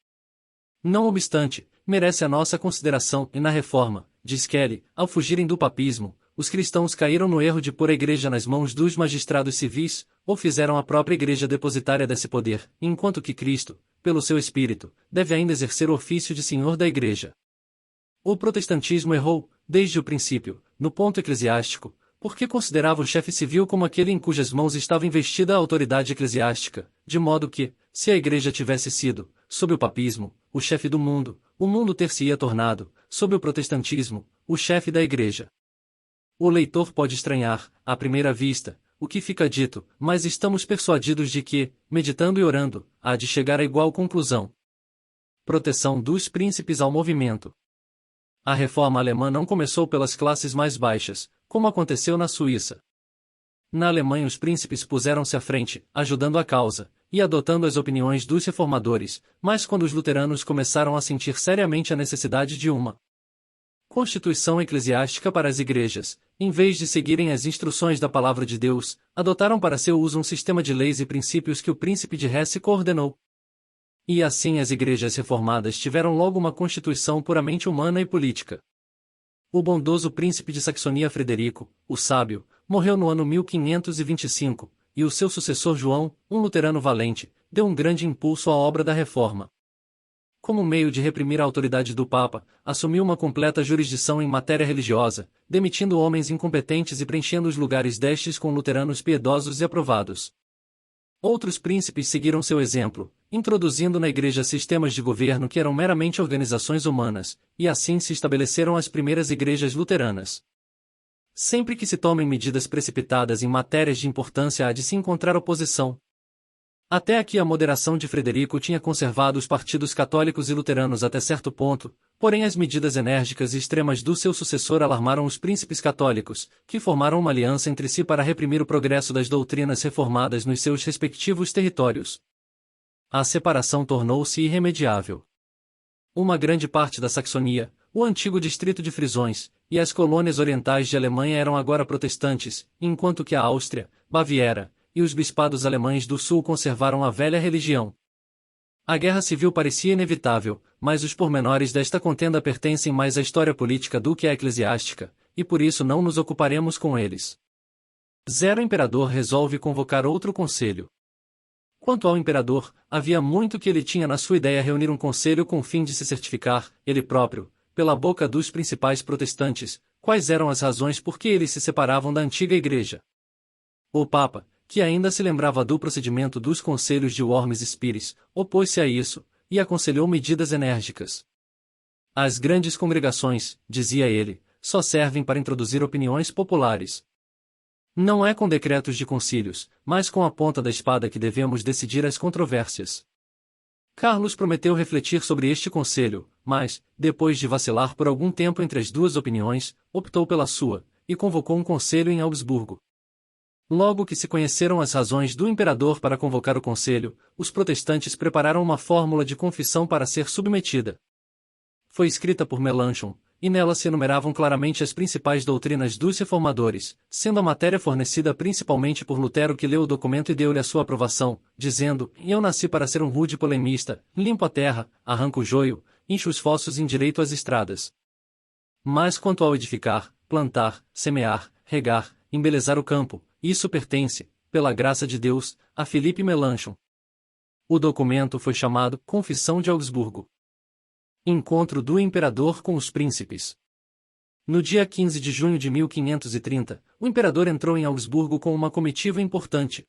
não obstante, merece a nossa consideração, e na reforma, diz Kelly, ao fugirem do papismo, os cristãos caíram no erro de pôr a igreja nas mãos dos magistrados civis, ou fizeram a própria igreja depositária desse poder, enquanto que Cristo, pelo seu Espírito, deve ainda exercer o ofício de Senhor da igreja. O protestantismo errou, desde o princípio, no ponto eclesiástico, porque considerava o chefe civil como aquele em cujas mãos estava investida a autoridade eclesiástica, de modo que, se a igreja tivesse sido, sob o papismo, o chefe do mundo, o mundo ter-se-ia tornado, sob o protestantismo, o chefe da igreja. O leitor pode estranhar, à primeira vista, o que fica dito, mas estamos persuadidos de que, meditando e orando, há de chegar a igual conclusão. Proteção dos príncipes ao movimento. A reforma alemã não começou pelas classes mais baixas, como aconteceu na Suíça. Na Alemanha os príncipes puseram-se à frente, ajudando a causa, e adotando as opiniões dos reformadores, mas quando os luteranos começaram a sentir seriamente a necessidade de uma constituição eclesiástica para as igrejas, em vez de seguirem as instruções da palavra de Deus, adotaram para seu uso um sistema de leis e princípios que o príncipe de Hesse coordenou. E assim as igrejas reformadas tiveram logo uma constituição puramente humana e política. O bondoso príncipe de Saxonia Frederico, o sábio, morreu no ano 1525, e o seu sucessor João, um luterano valente, deu um grande impulso à obra da reforma. Como meio de reprimir a autoridade do Papa, assumiu uma completa jurisdição em matéria religiosa, demitindo homens incompetentes e preenchendo os lugares destes com luteranos piedosos e aprovados. Outros príncipes seguiram seu exemplo, introduzindo na Igreja sistemas de governo que eram meramente organizações humanas, e assim se estabeleceram as primeiras igrejas luteranas. Sempre que se tomem medidas precipitadas em matérias de importância há de se encontrar oposição. Até aqui a moderação de Frederico tinha conservado os partidos católicos e luteranos até certo ponto, porém as medidas enérgicas e extremas do seu sucessor alarmaram os príncipes católicos, que formaram uma aliança entre si para reprimir o progresso das doutrinas reformadas nos seus respectivos territórios. A separação tornou-se irremediável. Uma grande parte da Saxonia, o antigo distrito de Frisões, e as colônias orientais de Alemanha eram agora protestantes, enquanto que a Áustria, Baviera, e os bispados alemães do sul conservaram a velha religião. A guerra civil parecia inevitável, mas os pormenores desta contenda pertencem mais à história política do que à eclesiástica, e por isso não nos ocuparemos com eles. O imperador resolve convocar outro conselho. Quanto ao imperador, havia muito que ele tinha na sua ideia reunir um conselho com o fim de se certificar, ele próprio, pela boca dos principais protestantes, quais eram as razões por que eles se separavam da antiga igreja. O Papa, que ainda se lembrava do procedimento dos conselhos de Worms Spires, opôs-se a isso, e aconselhou medidas enérgicas. As grandes congregações, dizia ele, só servem para introduzir opiniões populares. Não é com decretos de concílios, mas com a ponta da espada que devemos decidir as controvérsias. Carlos prometeu refletir sobre este conselho, mas, depois de vacilar por algum tempo entre as duas opiniões, optou pela sua, e convocou um conselho em Augsburgo. Logo que se conheceram as razões do imperador para convocar o conselho, os protestantes prepararam uma fórmula de confissão para ser submetida. Foi escrita por Melanchthon, e nela se enumeravam claramente as principais doutrinas dos reformadores, sendo a matéria fornecida principalmente por Lutero, que leu o documento e deu-lhe a sua aprovação, dizendo: "Eu nasci para ser um rude polemista, limpo a terra, arranco o joio, incho os fossos e endireito as estradas. Mas quanto ao edificar, plantar, semear, regar, embelezar o campo, isso pertence, pela graça de Deus, a Filipe Melanchthon." O documento foi chamado Confissão de Augsburgo. Encontro do imperador com os príncipes. No dia 15 de junho de 1530, o imperador entrou em Augsburgo com uma comitiva importante.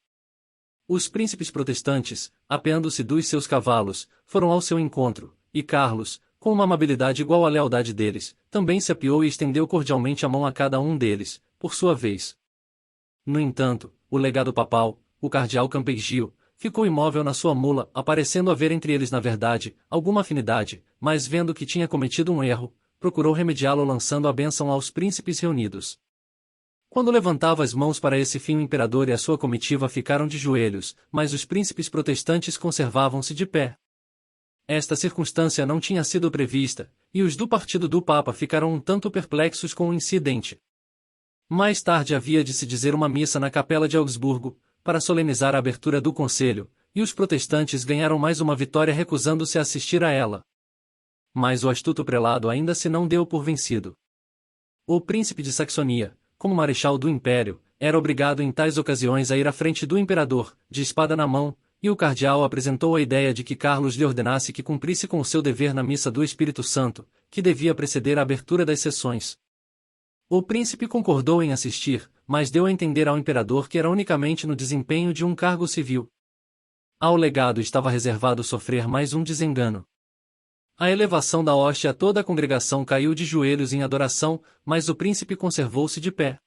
Os príncipes protestantes, apeando-se dos seus cavalos, foram ao seu encontro, e Carlos, com uma amabilidade igual à lealdade deles, também se apeou e estendeu cordialmente a mão a cada um deles, por sua vez. No entanto, o legado papal, o cardeal Campeggio, ficou imóvel na sua mula, aparecendo haver entre eles na verdade alguma afinidade, mas vendo que tinha cometido um erro, procurou remediá-lo lançando a bênção aos príncipes reunidos. Quando levantava as mãos para esse fim, o imperador e a sua comitiva ficaram de joelhos, mas os príncipes protestantes conservavam-se de pé. Esta circunstância não tinha sido prevista, e os do partido do Papa ficaram um tanto perplexos com o incidente. Mais tarde havia de se dizer uma missa na capela de Augsburgo, para solenizar a abertura do conselho, e os protestantes ganharam mais uma vitória recusando-se a assistir a ela. Mas o astuto prelado ainda se não deu por vencido. O príncipe de Saxonia, como marechal do império, era obrigado em tais ocasiões a ir à frente do imperador, de espada na mão, e o cardeal apresentou a ideia de que Carlos lhe ordenasse que cumprisse com o seu dever na missa do Espírito Santo, que devia preceder a abertura das sessões. O príncipe concordou em assistir, mas deu a entender ao imperador que era unicamente no desempenho de um cargo civil. Ao legado estava reservado sofrer mais um desengano. A elevação da hóstia a toda a congregação caiu de joelhos em adoração, mas o príncipe conservou-se de pé.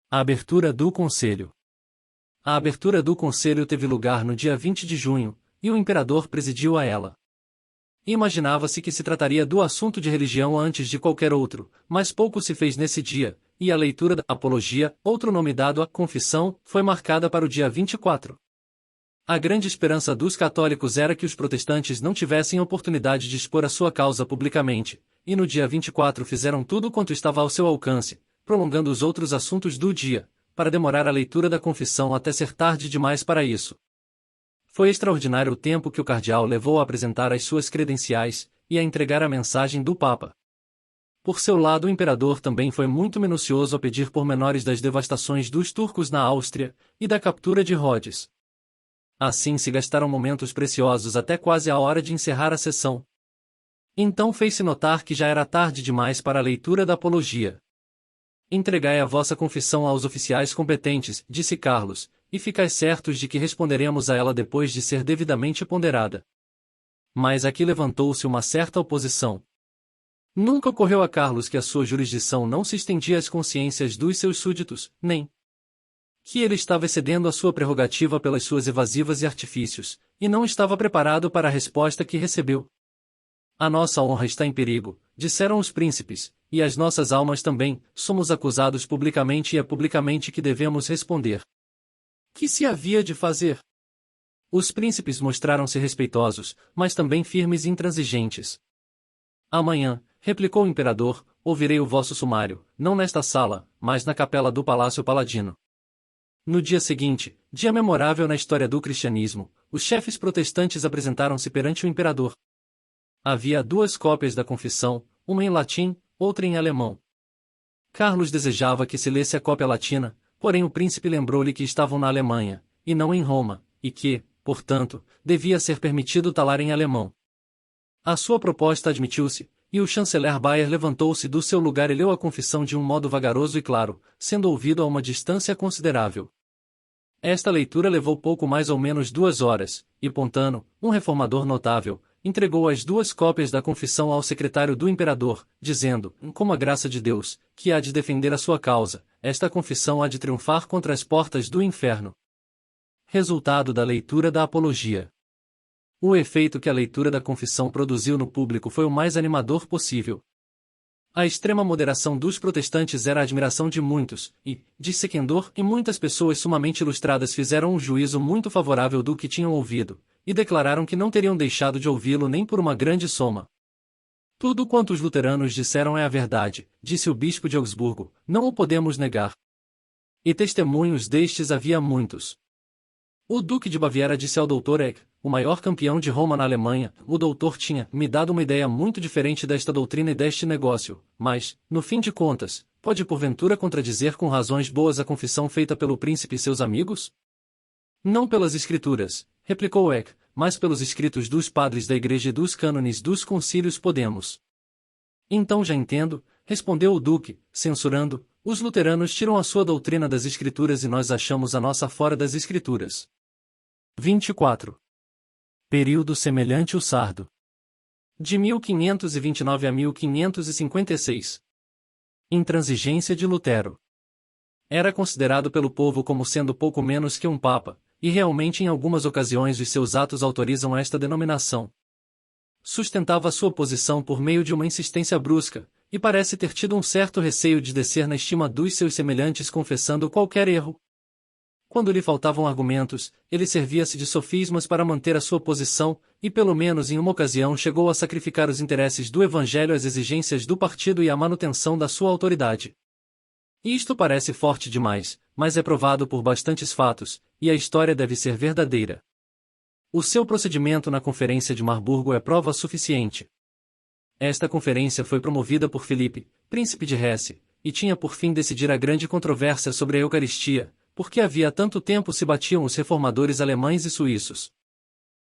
A abertura do conselho. A abertura do conselho teve lugar no dia 20 de junho, e o imperador presidiu a ela. Imaginava-se que se trataria do assunto de religião antes de qualquer outro, mas pouco se fez nesse dia, e a leitura da Apologia, outro nome dado à Confissão, foi marcada para o dia 24. A grande esperança dos católicos era que os protestantes não tivessem oportunidade de expor a sua causa publicamente, e no dia 24 fizeram tudo quanto estava ao seu alcance, prolongando os outros assuntos do dia, para demorar a leitura da confissão até ser tarde demais para isso. Foi extraordinário o tempo que o cardeal levou a apresentar as suas credenciais, e a entregar a mensagem do Papa. Por seu lado, o imperador também foi muito minucioso a pedir pormenores das devastações dos turcos na Áustria e da captura de Rhodes. Assim se gastaram momentos preciosos até quase a hora de encerrar a sessão. Então fez-se notar que já era tarde demais para a leitura da apologia. Entregai a vossa confissão aos oficiais competentes, disse Carlos, e ficai certos de que responderemos a ela depois de ser devidamente ponderada. Mas aqui levantou-se uma certa oposição. Nunca ocorreu a Carlos que a sua jurisdição não se estendia às consciências dos seus súditos, nem que ele estava excedendo a sua prerrogativa pelas suas evasivas e artifícios, e não estava preparado para a resposta que recebeu. A nossa honra está em perigo, disseram os príncipes, e as nossas almas também, somos acusados publicamente e é publicamente que devemos responder. Que se havia de fazer? Os príncipes mostraram-se respeitosos, mas também firmes e intransigentes. Amanhã, replicou o imperador, ouvirei o vosso sumário, não nesta sala, mas na capela do Palácio Paladino. No dia seguinte, dia memorável na história do cristianismo, os chefes protestantes apresentaram-se perante o imperador. Havia 2 cópias da confissão, uma em latim, outra em alemão. Carlos desejava que se lesse a cópia latina, porém o príncipe lembrou-lhe que estavam na Alemanha, e não em Roma, e que, portanto, devia ser permitido talar em alemão. A sua proposta admitiu-se, e o chanceler Bayer levantou-se do seu lugar e leu a confissão de um modo vagaroso e claro, sendo ouvido a uma distância considerável. Esta leitura levou pouco mais ou menos 2 horas, e Pontano, um reformador notável, entregou as 2 cópias da confissão ao secretário do imperador, dizendo, como a graça de Deus, que há de defender a sua causa, esta confissão há de triunfar contra as portas do inferno. Resultado da leitura da apologia. O efeito que a leitura da confissão produziu no público foi o mais animador possível. A extrema moderação dos protestantes era a admiração de muitos, e, disse Seckendorf, e muitas pessoas sumamente ilustradas fizeram um juízo muito favorável do que tinham ouvido, e declararam que não teriam deixado de ouvi-lo nem por uma grande soma. Tudo quanto os luteranos disseram é a verdade, disse o bispo de Augsburgo, não o podemos negar. E testemunhos destes havia muitos. O duque de Baviera disse ao Dr. Eck, o maior campeão de Roma na Alemanha, o doutor tinha me dado uma ideia muito diferente desta doutrina e deste negócio, mas, no fim de contas, pode porventura contradizer com razões boas a confissão feita pelo príncipe e seus amigos? Não pelas escrituras, replicou Eck, mas pelos escritos dos padres da igreja e dos cânones dos concílios podemos. Então já entendo, respondeu o duque, censurando, os luteranos tiram a sua doutrina das escrituras e nós achamos a nossa fora das escrituras. 24. Período semelhante ao sardo. De 1529 a 1556. Intransigência de Lutero. Era considerado pelo povo como sendo pouco menos que um papa, e realmente em algumas ocasiões os seus atos autorizam esta denominação. Sustentava sua posição por meio de uma insistência brusca, e parece ter tido um certo receio de descer na estima dos seus semelhantes confessando qualquer erro. Quando lhe faltavam argumentos, ele servia-se de sofismas para manter a sua posição, e pelo menos em uma ocasião chegou a sacrificar os interesses do Evangelho às exigências do partido e à manutenção da sua autoridade. Isto parece forte demais, mas é provado por bastantes fatos, e a história deve ser verdadeira. O seu procedimento na Conferência de Marburgo é prova suficiente. Esta conferência foi promovida por Filipe, príncipe de Hesse, e tinha por fim decidir a grande controvérsia sobre a Eucaristia, porque havia tanto tempo se batiam os reformadores alemães e suíços.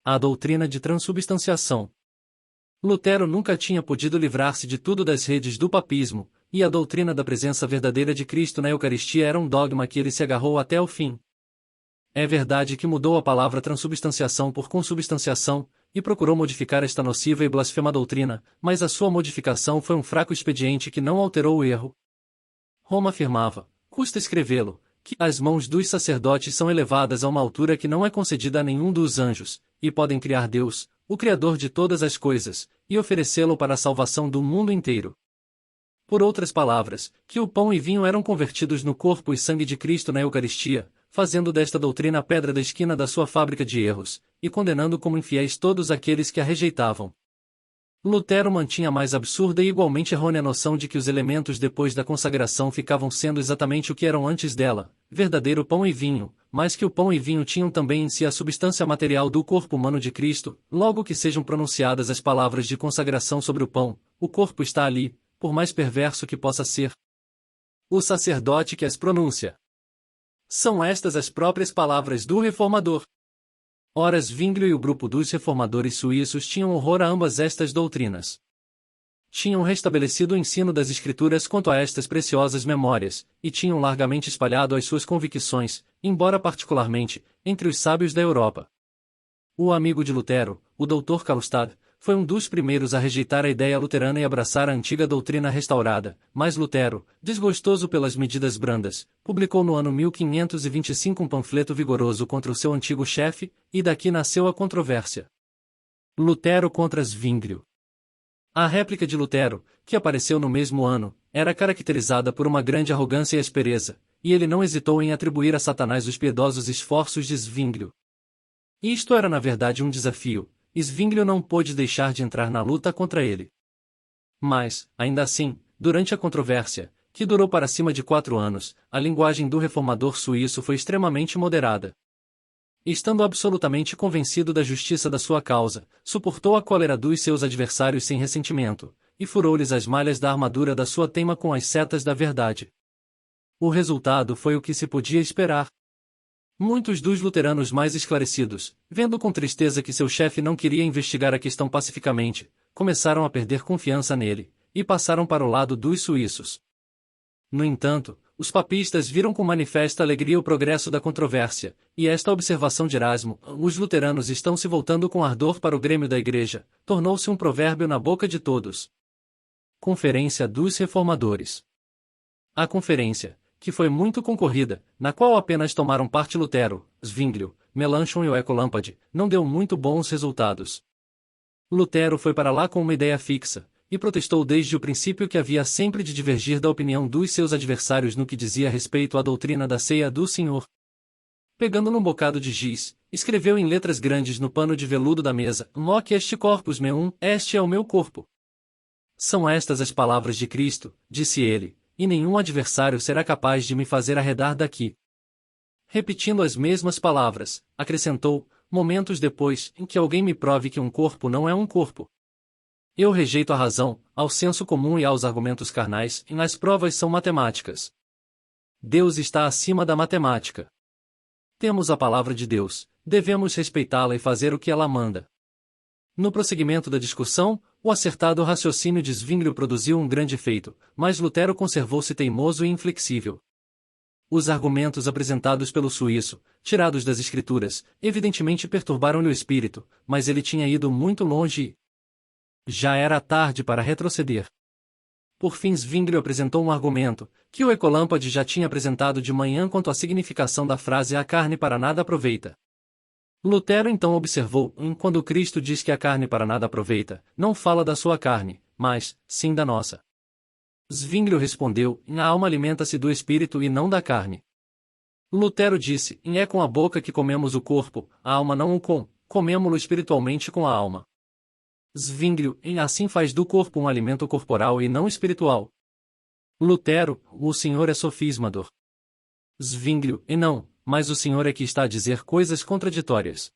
A doutrina de transubstanciação. Lutero nunca tinha podido livrar-se de tudo das redes do papismo, e a doutrina da presença verdadeira de Cristo na Eucaristia era um dogma que ele se agarrou até o fim. É verdade que mudou a palavra transubstanciação por consubstanciação, e procurou modificar esta nociva e blasfema doutrina, mas a sua modificação foi um fraco expediente que não alterou o erro. Roma afirmava, custa escrevê-lo, que as mãos dos sacerdotes são elevadas a uma altura que não é concedida a nenhum dos anjos, e podem criar Deus, o Criador de todas as coisas, e oferecê-lo para a salvação do mundo inteiro. Por outras palavras, que o pão e vinho eram convertidos no corpo e sangue de Cristo na Eucaristia, fazendo desta doutrina a pedra da esquina da sua fábrica de erros, e condenando como infiéis todos aqueles que a rejeitavam. Lutero mantinha a mais absurda e igualmente errônea noção de que os elementos depois da consagração ficavam sendo exatamente o que eram antes dela, verdadeiro pão e vinho, mas que o pão e vinho tinham também em si a substância material do corpo humano de Cristo, logo que sejam pronunciadas as palavras de consagração sobre o pão, o corpo está ali, por mais perverso que possa ser. O sacerdote que as pronuncia. São estas as próprias palavras do reformador. Ora, Zwinglio e o grupo dos reformadores suíços tinham horror a ambas estas doutrinas. Tinham restabelecido o ensino das Escrituras quanto a estas preciosas memórias, e tinham largamente espalhado as suas convicções, embora particularmente, entre os sábios da Europa. O amigo de Lutero, o Dr. Karlstadt, foi um dos primeiros a rejeitar a ideia luterana e abraçar a antiga doutrina restaurada, mas Lutero, desgostoso pelas medidas brandas, publicou no ano 1525 um panfleto vigoroso contra o seu antigo chefe, e daqui nasceu a controvérsia. Lutero contra Zwinglio. A réplica de Lutero, que apareceu no mesmo ano, era caracterizada por uma grande arrogância e aspereza, e ele não hesitou em atribuir a Satanás os piedosos esforços de Zwinglio. Isto era na verdade um desafio. Zwinglio não pôde deixar de entrar na luta contra ele. Mas, ainda assim, durante a controvérsia, que durou para cima de 4 anos, a linguagem do reformador suíço foi extremamente moderada. Estando absolutamente convencido da justiça da sua causa, suportou a cólera dos seus adversários sem ressentimento, e furou-lhes as malhas da armadura da sua teima com as setas da verdade. O resultado foi o que se podia esperar. Muitos dos luteranos mais esclarecidos, vendo com tristeza que seu chefe não queria investigar a questão pacificamente, começaram a perder confiança nele, e passaram para o lado dos suíços. No entanto, os papistas viram com manifesta alegria o progresso da controvérsia, e esta observação de Erasmo, os luteranos estão se voltando com ardor para o grêmio da Igreja, tornou-se um provérbio na boca de todos. Conferência dos Reformadores. A conferência, que foi muito concorrida, na qual apenas tomaram parte Lutero, Zwinglio, Melanchthon e Oecolampad, não deu muito bons resultados. Lutero foi para lá com uma ideia fixa, e protestou desde o princípio que havia sempre de divergir da opinião dos seus adversários no que dizia respeito à doutrina da ceia do Senhor. Pegando num bocado de giz, escreveu em letras grandes no pano de veludo da mesa: Moque este corpus meum, este é o meu corpo. São estas as palavras de Cristo, disse ele, e nenhum adversário será capaz de me fazer arredar daqui. Repetindo as mesmas palavras, acrescentou, momentos depois, em que alguém me prove que um corpo não é um corpo. Eu rejeito a razão, ao senso comum e aos argumentos carnais, e as provas são matemáticas. Deus está acima da matemática. Temos a palavra de Deus, devemos respeitá-la e fazer o que ela manda. No prosseguimento da discussão, o acertado raciocínio de Zwinglio produziu um grande efeito, mas Lutero conservou-se teimoso e inflexível. Os argumentos apresentados pelo suíço, tirados das Escrituras, evidentemente perturbaram-lhe o espírito, mas ele tinha ido muito longe e já era tarde para retroceder. Por fim Zwinglio apresentou um argumento, que o Oecolampad já tinha apresentado de manhã quanto à significação da frase "a carne para nada aproveita". Lutero então observou, quando Cristo diz que a carne para nada aproveita, não fala da sua carne, mas, sim da nossa. Zwinglio respondeu, a alma alimenta-se do espírito e não da carne. Lutero disse, é com a boca que comemos o corpo, a alma não o comemo-lo espiritualmente com a alma. Zwinglio, assim faz do corpo um alimento corporal e não espiritual. Lutero, o senhor é sofismador. Zwinglio, não, mas o senhor é que está a dizer coisas contraditórias.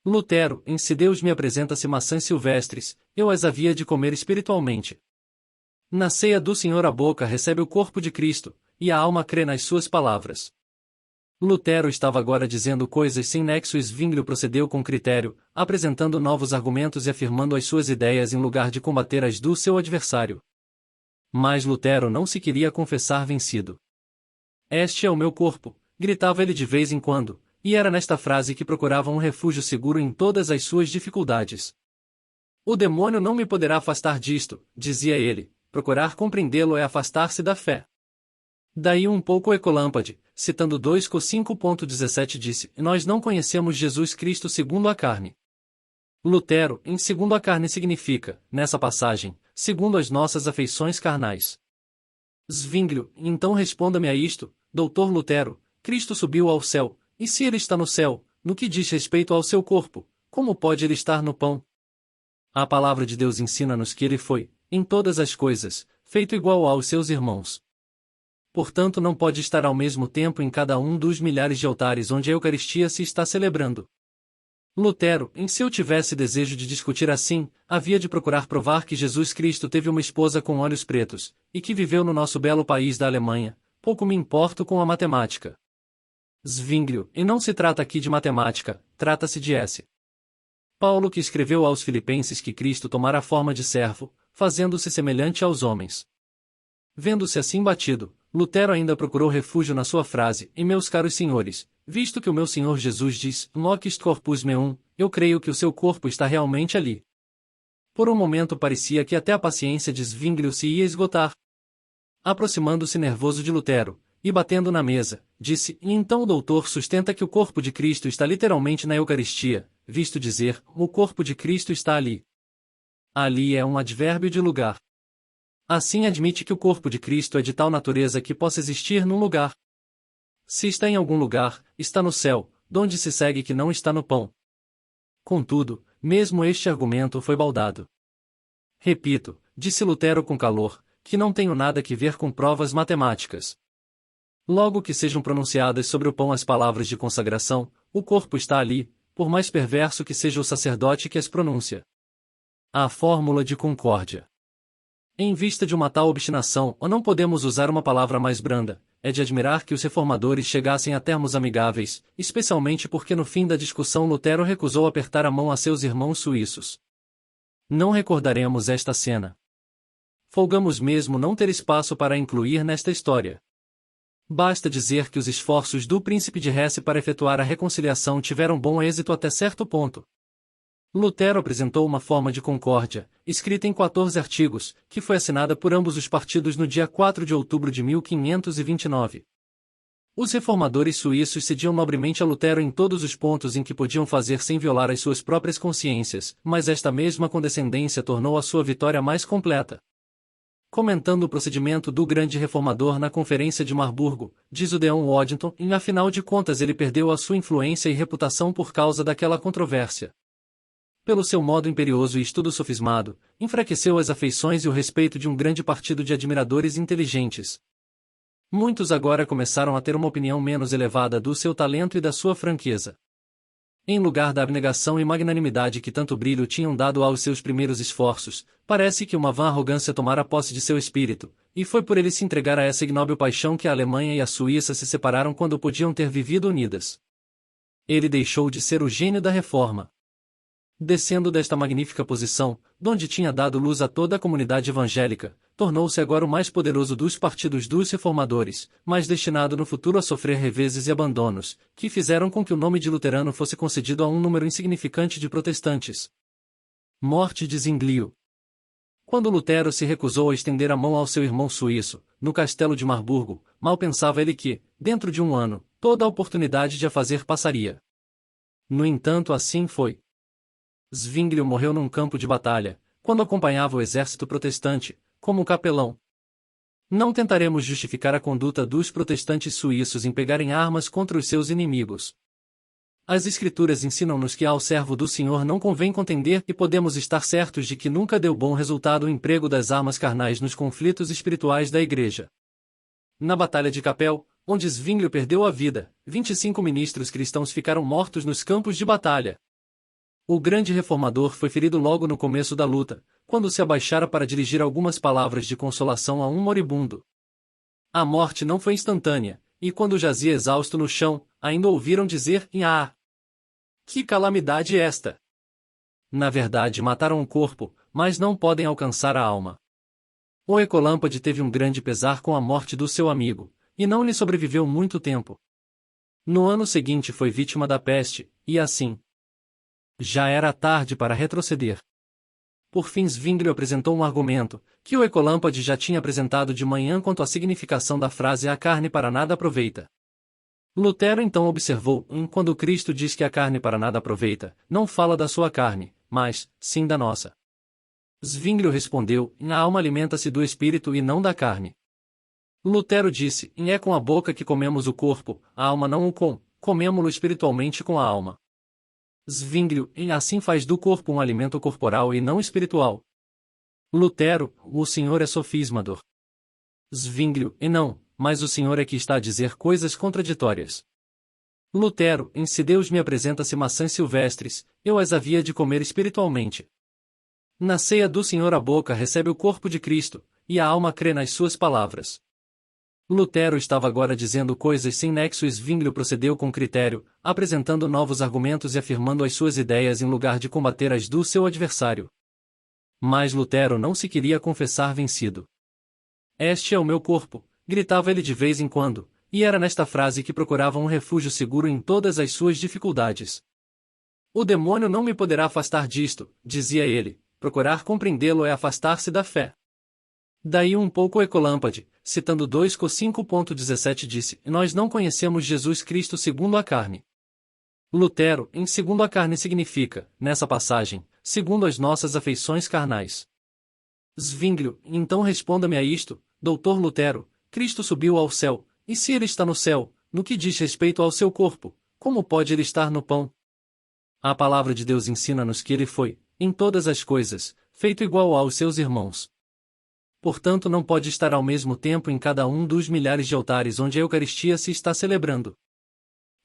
Lutero, se Deus me apresenta-se maçãs silvestres, eu as havia de comer espiritualmente. Na ceia do Senhor a boca recebe o corpo de Cristo, e a alma crê nas suas palavras. Lutero estava agora dizendo coisas sem nexo e Zwinglio procedeu com critério, apresentando novos argumentos e afirmando as suas ideias em lugar de combater as do seu adversário. Mas Lutero não se queria confessar vencido. Este é o meu corpo, gritava ele de vez em quando, e era nesta frase que procurava um refúgio seguro em todas as suas dificuldades. O demônio não me poderá afastar disto, dizia ele, procurar compreendê-lo é afastar-se da fé. Daí um pouco Oecolampad, citando 2 Cor 5.17 disse, nós não conhecemos Jesus Cristo segundo a carne. Lutero, segundo a carne significa, nessa passagem, segundo as nossas afeições carnais. Zwinglio, então responda-me a isto, doutor Lutero, Cristo subiu ao céu, e se ele está no céu, no que diz respeito ao seu corpo, como pode ele estar no pão? A palavra de Deus ensina-nos que ele foi, em todas as coisas, feito igual aos seus irmãos. Portanto não pode estar ao mesmo tempo em cada um dos milhares de altares onde a Eucaristia se está celebrando. Lutero, se eu tivesse desejo de discutir assim, havia de procurar provar que Jesus Cristo teve uma esposa com olhos pretos, e que viveu no nosso belo país da Alemanha. Pouco me importo com a matemática. Zwinglio, e não se trata aqui de matemática, trata-se de S. Paulo, que escreveu aos Filipenses que Cristo tomara a forma de servo, fazendo-se semelhante aos homens. Vendo-se assim batido, Lutero ainda procurou refúgio na sua frase: e meus caros senhores, visto que o meu Senhor Jesus diz, Nunc est corpus meum, eu creio que o seu corpo está realmente ali. Por um momento parecia que até a paciência de Zwinglio se ia esgotar. Aproximando-se nervoso de Lutero, e batendo na mesa, disse: e então o doutor sustenta que o corpo de Cristo está literalmente na Eucaristia, visto dizer, o corpo de Cristo está ali. Ali é um advérbio de lugar. Assim admite que o corpo de Cristo é de tal natureza que possa existir num lugar. Se está em algum lugar, está no céu, donde se segue que não está no pão. Contudo, mesmo este argumento foi baldado. Repito, disse Lutero com calor, que não tenho nada que ver com provas matemáticas. Logo que sejam pronunciadas sobre o pão as palavras de consagração, o corpo está ali, por mais perverso que seja o sacerdote que as pronuncia. A fórmula de concórdia. Em vista de uma tal obstinação, ou não podemos usar uma palavra mais branda, é de admirar que os reformadores chegassem a termos amigáveis, especialmente porque no fim da discussão Lutero recusou apertar a mão a seus irmãos suíços. Não recordaremos esta cena. Folgamos mesmo não ter espaço para a incluir nesta história. Basta dizer que os esforços do príncipe de Hesse para efetuar a reconciliação tiveram bom êxito até certo ponto. Lutero apresentou uma forma de concórdia, escrita em 14 artigos, que foi assinada por ambos os partidos no dia 4 de outubro de 1529. Os reformadores suíços cediam nobremente a Lutero em todos os pontos em que podiam fazer sem violar as suas próprias consciências, mas esta mesma condescendência tornou a sua vitória mais completa. Comentando o procedimento do grande reformador na Conferência de Marburgo, diz o Deão Waddington, e afinal de contas ele perdeu a sua influência e reputação por causa daquela controvérsia. Pelo seu modo imperioso e estudo sofismado, enfraqueceu as afeições e o respeito de um grande partido de admiradores inteligentes. Muitos agora começaram a ter uma opinião menos elevada do seu talento e da sua franqueza. Em lugar da abnegação e magnanimidade que tanto brilho tinham dado aos seus primeiros esforços, parece que uma vã arrogância tomara posse de seu espírito, e foi por ele se entregar a essa ignóbil paixão que a Alemanha e a Suíça se separaram quando podiam ter vivido unidas. Ele deixou de ser o gênio da reforma. Descendo desta magnífica posição, donde tinha dado luz a toda a comunidade evangélica, tornou-se agora o mais poderoso dos partidos dos reformadores, mas destinado no futuro a sofrer reveses e abandonos, que fizeram com que o nome de luterano fosse concedido a um número insignificante de protestantes. Morte de Zwinglio. Quando Lutero se recusou a estender a mão ao seu irmão suíço, no castelo de Marburgo, mal pensava ele que, dentro de um ano, toda a oportunidade de a fazer passaria. No entanto, assim foi. Zwinglio morreu num campo de batalha, quando acompanhava o exército protestante, como capelão. Não tentaremos justificar a conduta dos protestantes suíços em pegarem armas contra os seus inimigos. As Escrituras ensinam-nos que ao servo do Senhor não convém contender e podemos estar certos de que nunca deu bom resultado o emprego das armas carnais nos conflitos espirituais da Igreja. Na Batalha de Capel, onde Zwinglio perdeu a vida, 25 ministros cristãos ficaram mortos nos campos de batalha. O grande reformador foi ferido logo no começo da luta, quando se abaixara para dirigir algumas palavras de consolação a um moribundo. A morte não foi instantânea, e quando jazia exausto no chão, ainda ouviram dizer: "Ah! Que calamidade esta!" Na verdade mataram o corpo, mas não podem alcançar a alma. O Ecolâmpade teve um grande pesar com a morte do seu amigo, e não lhe sobreviveu muito tempo. No ano seguinte foi vítima da peste, e assim, já era tarde para retroceder. Por fim Zwinglio apresentou um argumento, que o Ecolâmpade já tinha apresentado de manhã quanto à significação da frase "a carne para nada aproveita". Lutero então observou, quando Cristo diz que a carne para nada aproveita, não fala da sua carne, mas, sim da nossa. Zwinglio respondeu, a alma alimenta-se do espírito e não da carne. Lutero disse, é com a boca que comemos o corpo, a alma não o comemo-lo espiritualmente com a alma. Zwinglio, assim faz do corpo um alimento corporal e não espiritual. Lutero, o senhor é sofismador. Zwinglio, não, mas o senhor é que está a dizer coisas contraditórias. Lutero, em Se Deus me apresenta-se maçãs silvestres, eu as havia de comer espiritualmente. Na ceia do Senhor a boca recebe o corpo de Cristo, e a alma crê nas suas palavras. Lutero estava agora dizendo coisas sem nexo e Zwinglio procedeu com critério, apresentando novos argumentos e afirmando as suas ideias em lugar de combater as do seu adversário. Mas Lutero não se queria confessar vencido. Este é o meu corpo, gritava ele de vez em quando, e era nesta frase que procurava um refúgio seguro em todas as suas dificuldades. O demônio não me poderá afastar disto, dizia ele, procurar compreendê-lo é afastar-se da fé. Daí um pouco Ecolampade, citando 2 Cor 5.17 disse, nós não conhecemos Jesus Cristo segundo a carne. Lutero, em segundo a carne significa, nessa passagem, segundo as nossas afeições carnais. Zwinglio, então responda-me a isto, doutor Lutero, Cristo subiu ao céu, e se ele está no céu, no que diz respeito ao seu corpo, como pode ele estar no pão? A palavra de Deus ensina-nos que ele foi, em todas as coisas, feito igual aos seus irmãos. Portanto não pode estar ao mesmo tempo em cada um dos milhares de altares onde a Eucaristia se está celebrando.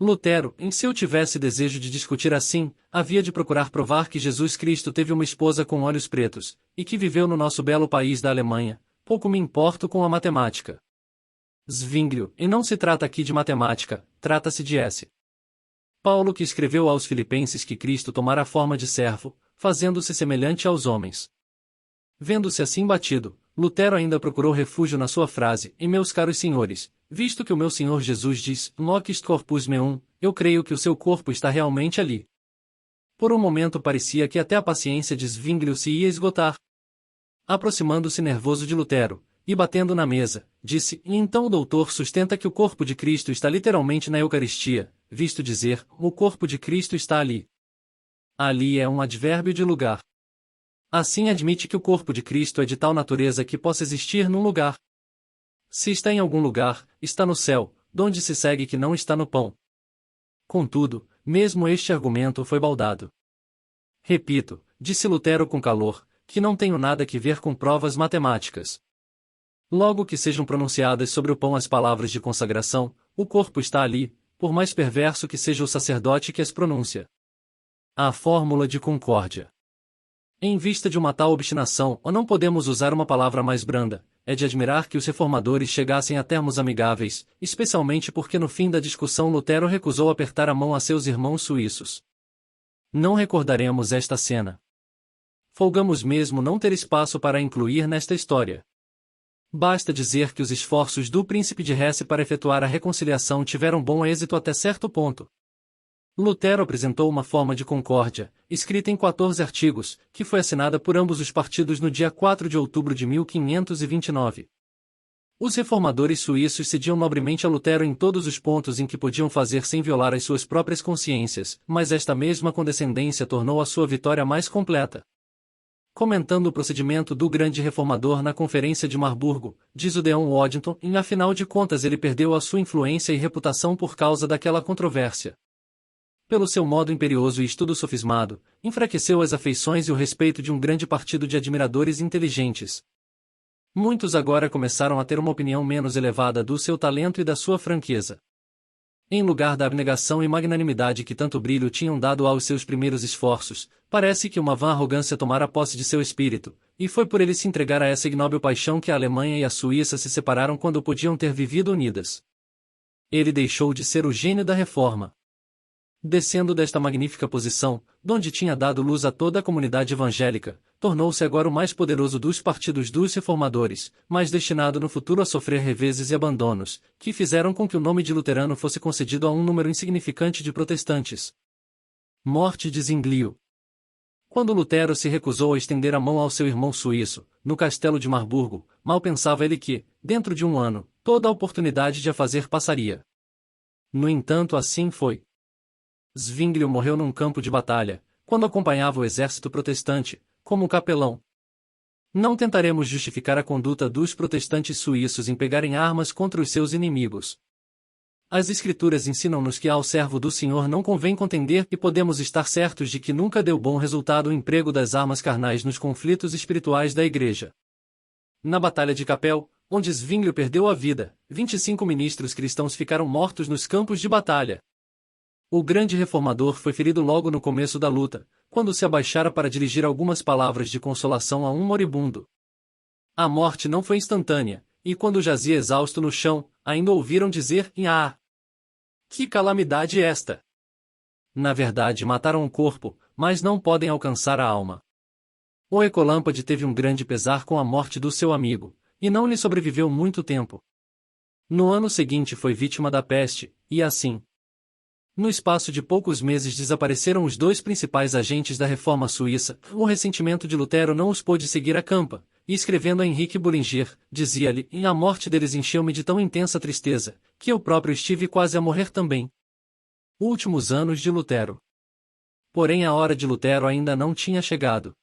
Lutero, em se eu tivesse desejo de discutir assim, havia de procurar provar que Jesus Cristo teve uma esposa com olhos pretos, e que viveu no nosso belo país da Alemanha, pouco me importo com a matemática. Zwinglio, e não se trata aqui de matemática, trata-se de S. Paulo que escreveu aos Filipenses que Cristo tomara a forma de servo, fazendo-se semelhante aos homens. Vendo-se assim batido, Lutero ainda procurou refúgio na sua frase, e meus caros senhores, visto que o meu Senhor Jesus diz, Nunc est corpus meum, eu creio que o seu corpo está realmente ali. Por um momento parecia que até a paciência de Zwinglio se ia esgotar. Aproximando-se nervoso de Lutero, e batendo na mesa, disse, e então o doutor sustenta que o corpo de Cristo está literalmente na Eucaristia, visto dizer, o corpo de Cristo está ali. Ali é um advérbio de lugar. Assim admite que o corpo de Cristo é de tal natureza que possa existir num lugar. Se está em algum lugar, está no céu, donde se segue que não está no pão. Contudo, mesmo este argumento foi baldado. Repito, disse Lutero com calor, que não tenho nada que ver com provas matemáticas. Logo que sejam pronunciadas sobre o pão as palavras de consagração, o corpo está ali, por mais perverso que seja o sacerdote que as pronuncia. A fórmula de concórdia. Em vista de uma tal obstinação, ou não podemos usar uma palavra mais branda, é de admirar que os reformadores chegassem a termos amigáveis, especialmente porque no fim da discussão Lutero recusou apertar a mão a seus irmãos suíços. Não recordaremos esta cena. Folgamos mesmo não ter espaço para a incluir nesta história. Basta dizer que os esforços do príncipe de Hesse para efetuar a reconciliação tiveram bom êxito até certo ponto. Lutero apresentou uma forma de concórdia, escrita em 14 artigos, que foi assinada por ambos os partidos no dia 4 de outubro de 1529. Os reformadores suíços cediam nobremente a Lutero em todos os pontos em que podiam fazer sem violar as suas próprias consciências, mas esta mesma condescendência tornou a sua vitória mais completa. Comentando o procedimento do grande reformador na Conferência de Marburgo, diz o Deon Waddington, e afinal de contas ele perdeu a sua influência e reputação por causa daquela controvérsia. Pelo seu modo imperioso e estudo sofismado, enfraqueceu as afeições e o respeito de um grande partido de admiradores inteligentes. Muitos agora começaram a ter uma opinião menos elevada do seu talento e da sua franqueza. Em lugar da abnegação e magnanimidade que tanto brilho tinham dado aos seus primeiros esforços, parece que uma vã arrogância tomara posse de seu espírito, e foi por ele se entregar a essa ignóbil paixão que a Alemanha e a Suíça se separaram quando podiam ter vivido unidas. Ele deixou de ser o gênio da reforma. Descendo desta magnífica posição, donde tinha dado luz a toda a comunidade evangélica, tornou-se agora o mais poderoso dos partidos dos reformadores, mas destinado no futuro a sofrer reveses e abandonos, que fizeram com que o nome de luterano fosse concedido a um número insignificante de protestantes. Morte de Zwinglio. Quando Lutero se recusou a estender a mão ao seu irmão suíço, no castelo de Marburgo, mal pensava ele que, dentro de um ano, toda a oportunidade de a fazer passaria. No entanto, assim foi. Zwinglio morreu num campo de batalha, quando acompanhava o exército protestante, como capelão. Não tentaremos justificar a conduta dos protestantes suíços em pegarem armas contra os seus inimigos. As Escrituras ensinam-nos que ao servo do Senhor não convém contender e podemos estar certos de que nunca deu bom resultado o emprego das armas carnais nos conflitos espirituais da Igreja. Na Batalha de Capel, onde Zwinglio perdeu a vida, 25 ministros cristãos ficaram mortos nos campos de batalha. O grande reformador foi ferido logo no começo da luta, quando se abaixara para dirigir algumas palavras de consolação a um moribundo. A morte não foi instantânea, e quando jazia exausto no chão, ainda ouviram dizer "Ah! Que calamidade esta!" Na verdade mataram o corpo, mas não podem alcançar a alma. O Ecolâmpade teve um grande pesar com a morte do seu amigo, e não lhe sobreviveu muito tempo. No ano seguinte foi vítima da peste, e assim. No espaço de poucos meses desapareceram os dois principais agentes da reforma suíça. O ressentimento de Lutero não os pôde seguir a campa, e escrevendo a Henrique Bullinger, dizia-lhe: "A morte deles encheu-me de tão intensa tristeza, que eu próprio estive quase a morrer também." Últimos anos de Lutero. Porém a hora de Lutero ainda não tinha chegado.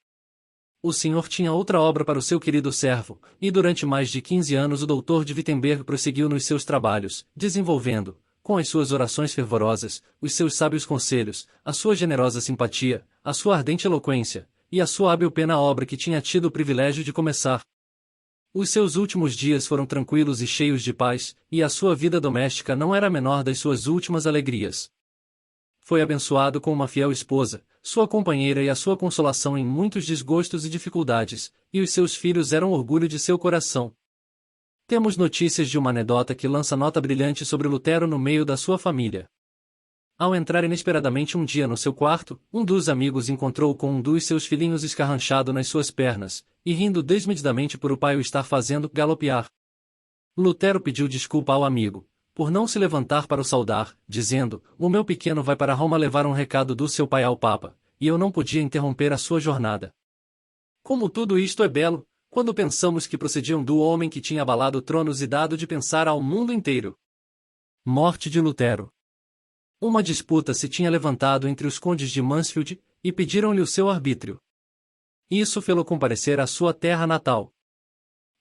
O Senhor tinha outra obra para o seu querido servo, e durante mais de 15 anos o doutor de Wittenberg prosseguiu nos seus trabalhos, desenvolvendo, com as suas orações fervorosas, os seus sábios conselhos, a sua generosa simpatia, a sua ardente eloquência, e a sua hábil pena a obra que tinha tido o privilégio de começar. Os seus últimos dias foram tranquilos e cheios de paz, e a sua vida doméstica não era a menor das suas últimas alegrias. Foi abençoado com uma fiel esposa, sua companheira e a sua consolação em muitos desgostos e dificuldades, e os seus filhos eram orgulho de seu coração. Temos notícias de uma anedota que lança nota brilhante sobre Lutero no meio da sua família. Ao entrar inesperadamente um dia no seu quarto, um dos amigos encontrou com um dos seus filhinhos escarranchado nas suas pernas, e rindo desmedidamente por o pai o estar fazendo galopear. Lutero pediu desculpa ao amigo, por não se levantar para o saudar, dizendo: "O meu pequeno vai para Roma levar um recado do seu pai ao Papa, e eu não podia interromper a sua jornada." Como tudo isto é belo, quando pensamos que procediam do homem que tinha abalado tronos e dado de pensar ao mundo inteiro. Morte de Lutero. Uma disputa se tinha levantado entre os condes de Mansfield, e pediram-lhe o seu arbítrio. Isso fê-lo comparecer à sua terra natal.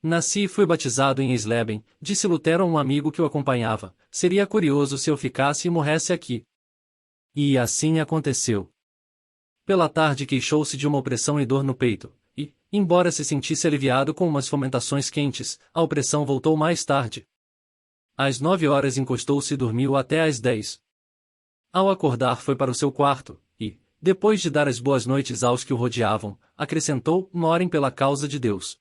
"Nasci e fui batizado em Eisleben", disse Lutero a um amigo que o acompanhava, "seria curioso se eu ficasse e morresse aqui." E assim aconteceu. Pela tarde queixou-se de uma opressão e dor no peito, e, embora se sentisse aliviado com umas fomentações quentes, a opressão voltou mais tarde. Às 9 horas encostou-se e dormiu até às 10. Ao acordar foi para o seu quarto, e, depois de dar as boas noites aos que o rodeavam, acrescentou: "Orem pela causa de Deus."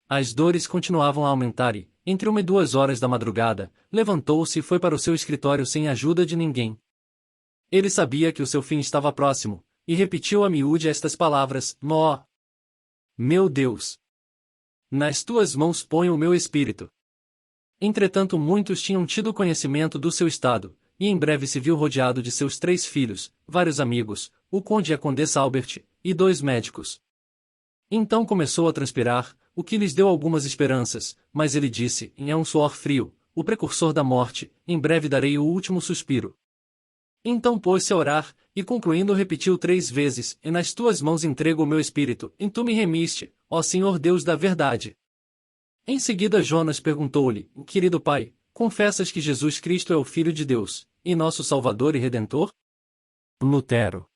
As dores continuavam a aumentar e, entre 1 e 2 horas da madrugada, levantou-se e foi para o seu escritório sem ajuda de ninguém. Ele sabia que o seu fim estava próximo, e repetiu a miúde estas palavras: "Ó meu Deus! Nas tuas mãos ponho o meu espírito." Entretanto muitos tinham tido conhecimento do seu estado, e em breve se viu rodeado de seus 3 filhos, vários amigos, o conde e a condessa Albert, e 2 médicos. Então começou a transpirar, o que lhes deu algumas esperanças, mas ele disse: "É um suor frio, o precursor da morte, em breve darei o último suspiro." Então pôs-se a orar, e concluindo repetiu 3 vezes: "E nas tuas mãos entrego o meu espírito, e tu me remiste, ó Senhor Deus da verdade." Em seguida Jonas perguntou-lhe: "Querido pai, confessas que Jesus Cristo é o Filho de Deus, e nosso Salvador e Redentor?" Lutero